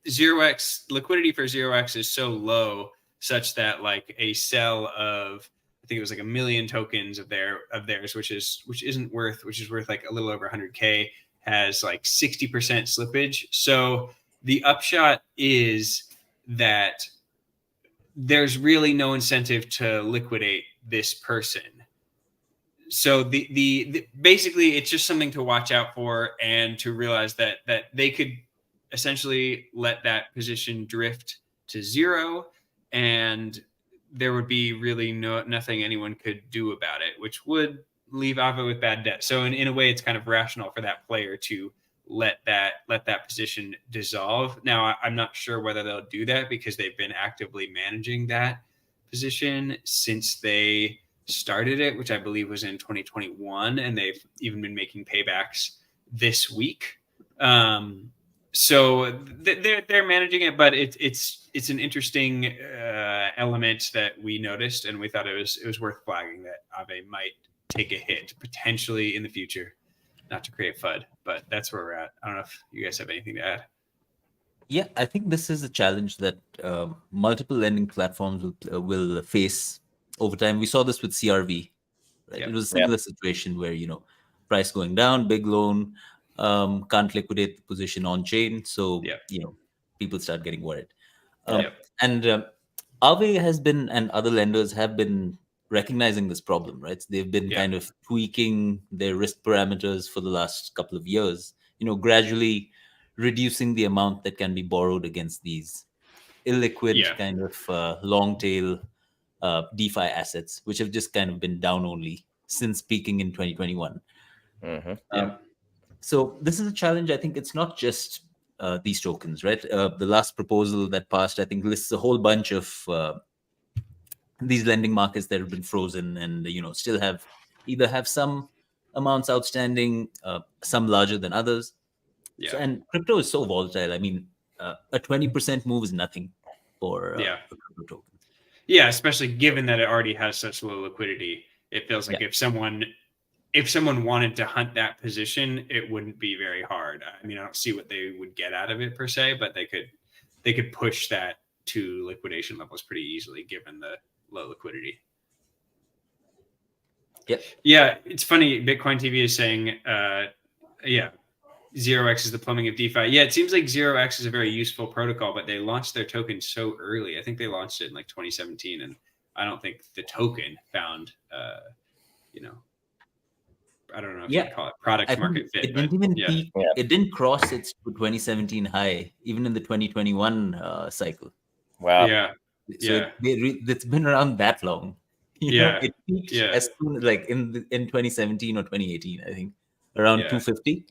0x liquidity for 0x is so low such that a sell of, I think it was 1 million tokens of theirs, which is worth a little over 100K, has 60% slippage. So the upshot is that there's really no incentive to liquidate this person. So the basically it's just something to watch out for and to realize that they could essentially let that position drift to zero, and there would be really nothing anyone could do about it, which would leave Aave with bad debt. So in a way, it's kind of rational for that player to let that position dissolve. Now, I'm not sure whether they'll do that because they've been actively managing that position since they started it, which I believe was in 2021, and they've even been making paybacks this week. So they're managing it, but it's an interesting element that we noticed, and we thought it was worth flagging that Aave might take a hit potentially in the future. Not to create FUD, but that's where we're at. I don't know if you guys have anything to add. Yeah, I think this is a challenge that multiple lending platforms will face over time. We saw this with CRV, right? Yep. It was a similar situation where, price going down, big loan, can't liquidate the position on chain. So, people start getting worried. And Aave has been, and other lenders have been recognizing this problem, right? So they've been kind of tweaking their risk parameters for the last couple of years, gradually reducing the amount that can be borrowed against these illiquid kind of long tail DeFi assets, which have just kind of been down only since peaking in 2021. So this is a challenge. I think it's not just these tokens, right? The last proposal that passed, I think, lists a whole bunch of these lending markets that have been frozen and still either have some amounts outstanding, some larger than others. So, and crypto is so volatile. I mean, a 20% move is nothing for a crypto token. Yeah, especially given that it already has such low liquidity. It feels like if someone wanted to hunt that position, it wouldn't be very hard. I mean, I don't see what they would get out of it per se, but they could push that to liquidation levels pretty easily given the low liquidity. Yeah, it's funny. Bitcoin TV is saying, 0x is the plumbing of DeFi. Yeah, it seems like 0x is a very useful protocol, but they launched their token so early. I think they launched it in like 2017, and I don't think the token found, I don't know if you call it product market fit. It didn't even peak. It didn't cross its 2017 high, even in the 2021 cycle. Wow. Yeah. So it's been around that long. It peaked as soon like in 2017 or 2018, I think, around 250.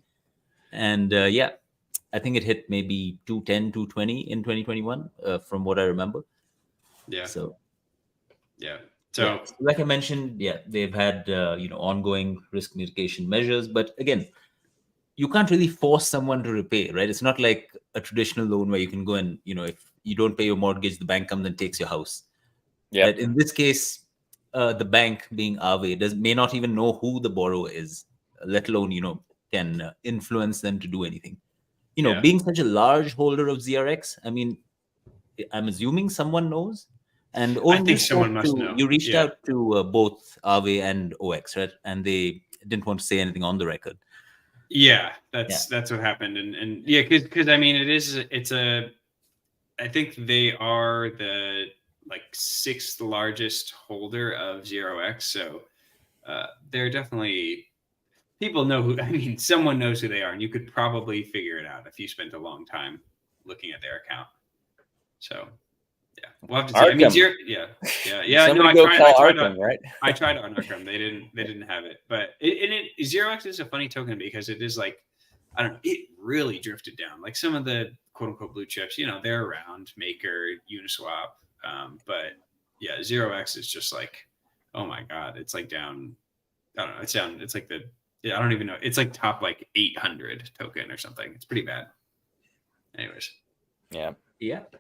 And I think it hit maybe 210, 220 in 2021, from what I remember. So like I mentioned, they've had ongoing risk mitigation measures, but again, you can't really force someone to repay, right? It's not like a traditional loan where you can go and if you don't pay your mortgage, the bank comes and takes your house. Right? In this case, the bank, being Aave, may not even know who the borrower is, let alone can influence them to do anything. Being such a large holder of ZRX, I mean, I'm assuming someone knows. And I think someone must know. You reached out to both Aave and OX, right? And they didn't want to say anything on the record. Yeah, that's what happened. And because I mean, I think they are the sixth largest holder of 0x. So they're definitely, people know who, I mean, someone knows who they are, and you could probably figure it out if you spent a long time looking at their account. So we'll have to see. I mean, I tried on Arkham. They didn't have it, but 0x is a funny token because it is like, I don't know, it really drifted down. Like some of the quote unquote blue chips, they're around, Maker, Uniswap, but 0x is just like, oh my god, it's like down. I don't know. It's down. It's like I don't even know. It's like top like 800 token or something. It's pretty bad. Anyways. Yeah.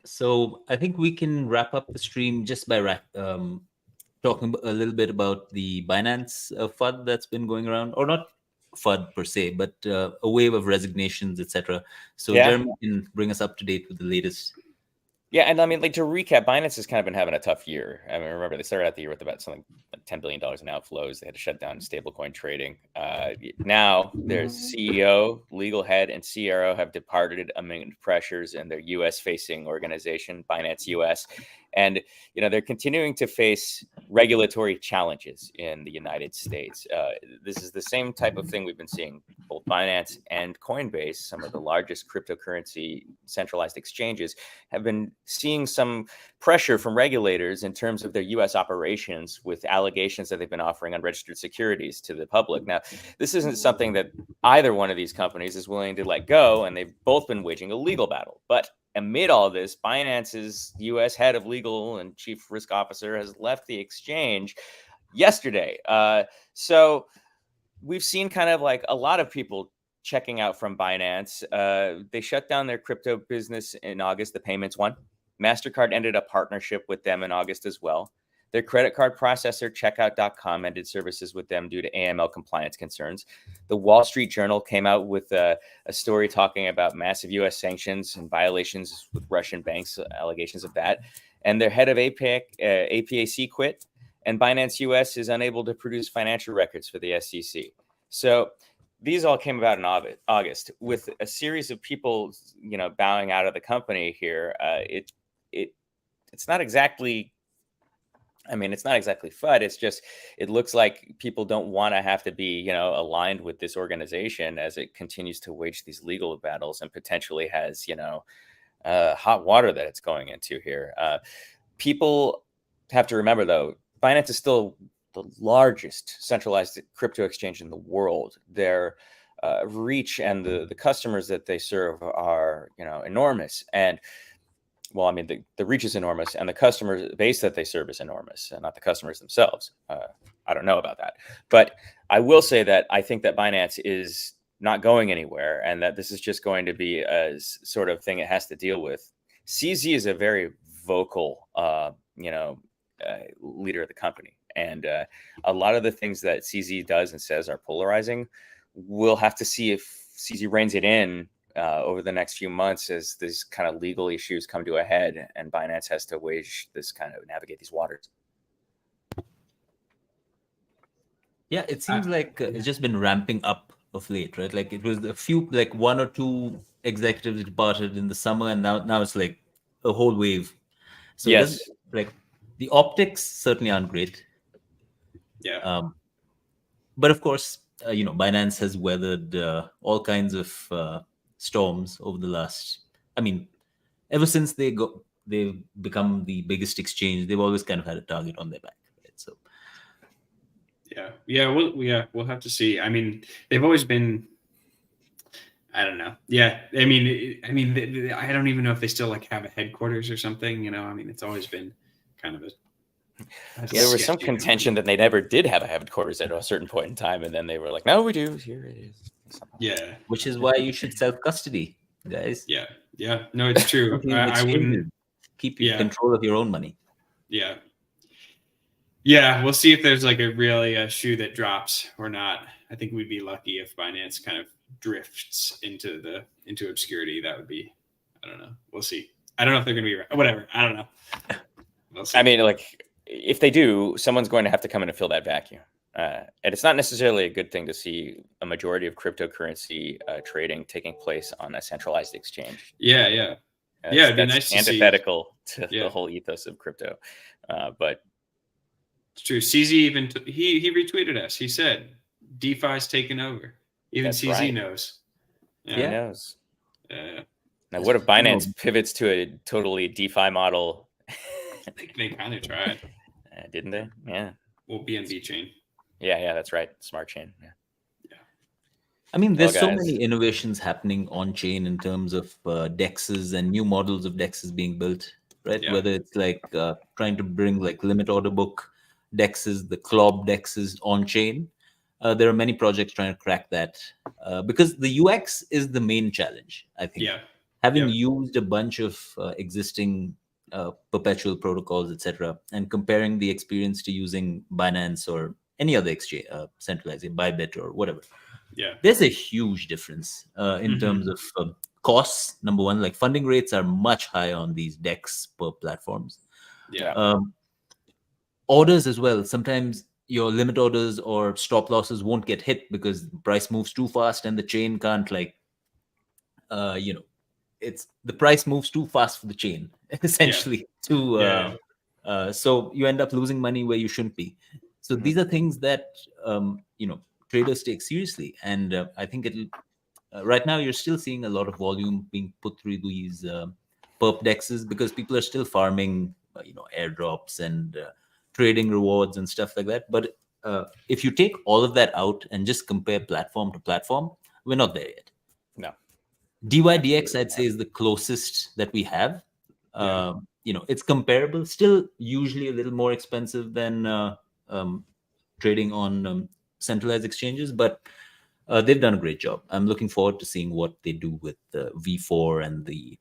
So I think we can wrap up the stream just by talking a little bit about the Binance FUD that's been going around, or not FUD per se, but a wave of resignations, etc. So Jeremy can bring us up to date with the latest. Yeah, and I mean, to recap, Binance has kind of been having a tough year. I mean, remember, they started out the year with about something like $10 billion in outflows. They had to shut down stablecoin trading. Now, their CEO, legal head, and CRO have departed amid pressures in their U.S.-facing organization, Binance US. And, they're continuing to face regulatory challenges in the United States. This is the same type of thing we've been seeing. Both Binance and Coinbase, some of the largest cryptocurrency centralized exchanges, have been seeing some pressure from regulators in terms of their U.S. operations with allegations that they've been offering unregistered securities to the public. Now, this isn't something that either one of these companies is willing to let go, and they've both been waging a legal battle. But amid all this, Binance's U.S. head of legal and chief risk officer has left the exchange yesterday. So we've seen kind of like a lot of people checking out from Binance. They shut down their crypto business in August, the payments one. MasterCard ended a partnership with them in August as well. Their credit card processor, Checkout.com, ended services with them due to AML compliance concerns. The Wall Street Journal came out with a story talking about massive U.S. sanctions and violations with Russian banks, allegations of that. And their head of APAC quit, and Binance US is unable to produce financial records for the SEC. So these all came about in August, with a series of people, bowing out of the company here. It's not exactly. I mean, it's not exactly FUD. It's just, it looks like people don't want to have to be, aligned with this organization as it continues to wage these legal battles and potentially has, hot water that it's going into here. People have to remember, though, Binance is still the largest centralized crypto exchange in the world. Their reach and the customers that they serve are, enormous. And well, I mean, the reach is enormous, and the customer base that they serve is enormous, and not the customers themselves. I don't know about that, but I will say that I think that Binance is not going anywhere, and that this is just going to be a sort of thing it has to deal with. CZ is a very vocal, leader of the company, and a lot of the things that CZ does and says are polarizing. We'll have to see if CZ reins it in over the next few months as these kind of legal issues come to a head, and Binance has to navigate these waters. Yeah, it seems like it's just been ramping up of late, right? Like it was a few, like one or two executives departed in the summer, and now it's like a whole wave. So yes, like the optics certainly aren't great. Yeah. But of course, Binance has weathered all kinds of storms over the last. I mean, ever since they've become the biggest exchange, they've always kind of had a target on their back, right? So. We'll have to see. I mean, they've always been. I don't know. Yeah, I mean, I don't even know if they still like have a headquarters or something. I mean, it's always been kind of a. There was some contention that they never did have a headquarters at a certain point in time, and then they were like, "No, we do. Here it is." Yeah, which is why you should self-custody, guys. Yeah. No, it's true. I wouldn't keep control of your own money. Yeah. Yeah, we'll see if there's like a shoe that drops or not. I think we'd be lucky if Binance kind of drifts into obscurity. That would be, I don't know. We'll see. I don't know if they're going to be whatever. I don't know. We'll see. I mean, like if they do, someone's going to have to come in and fill that vacuum. And it's not necessarily a good thing to see a majority of cryptocurrency trading taking place on a centralized exchange. Yeah. It'd be nice to see. Antithetical to the whole ethos of crypto, but. It's true. CZ even he retweeted us. He said DeFi's taken over. Even That's CZ right. knows. Yeah. He knows. Yeah. Now, what if Binance pivots to a totally DeFi model? They kind of tried, didn't they? Yeah. Well, BNB chain. Yeah, that's right. Smart chain. Yeah. I mean, there's so many innovations happening on chain in terms of DEXs and new models of DEXs being built, right? Yeah. Whether it's like trying to bring like limit order book DEXs, the CLOB DEXs on chain. There are many projects trying to crack that because the UX is the main challenge, I think. Yeah. Having used a bunch of existing perpetual protocols, etc., and comparing the experience to using Binance or any other exchange, centralized, Bybit or whatever. Yeah. There's a huge difference in terms of costs. Number one, like funding rates are much higher on these DEX per platforms. Yeah. Orders as well. Sometimes your limit orders or stop losses won't get hit because the price moves too fast and the chain can't it's the price moves too fast for the chain essentially so you end up losing money where you shouldn't be. So these are things that traders take seriously, and I think it'll right now you're still seeing a lot of volume being put through these perp dexes because people are still farming airdrops and trading rewards and stuff like that. But if you take all of that out and just compare platform to platform, we're not there yet. No. DYDX, I'd say, is the closest that we have. It's comparable, still usually a little more expensive than trading on centralized exchanges, but they've done a great job. I'm looking forward to seeing what they do with the V4 and the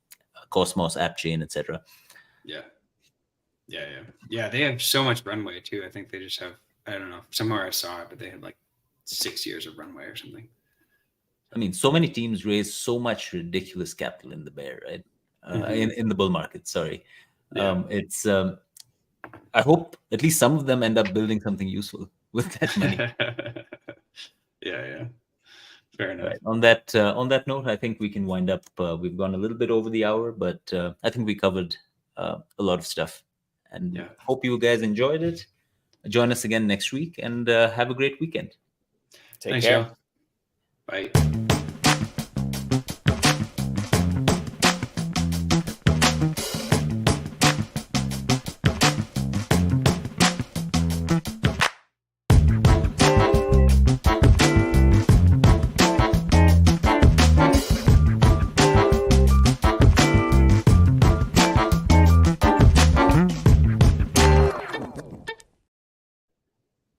Cosmos app chain, etc. Yeah. They have so much runway too. I think they just have, I don't know, somewhere I saw it, but they had like 6 years of runway or something. I mean, so many teams raise so much ridiculous capital in the bear, right? In the bull market, sorry. It's I hope at least some of them end up building something useful with that money. Yeah. Fair enough. Right. On that note, I think we can wind up. We've gone a little bit over the hour, but I think we covered a lot of stuff. And hope you guys enjoyed it. Join us again next week and have a great weekend. Take care. Y'all. Bye.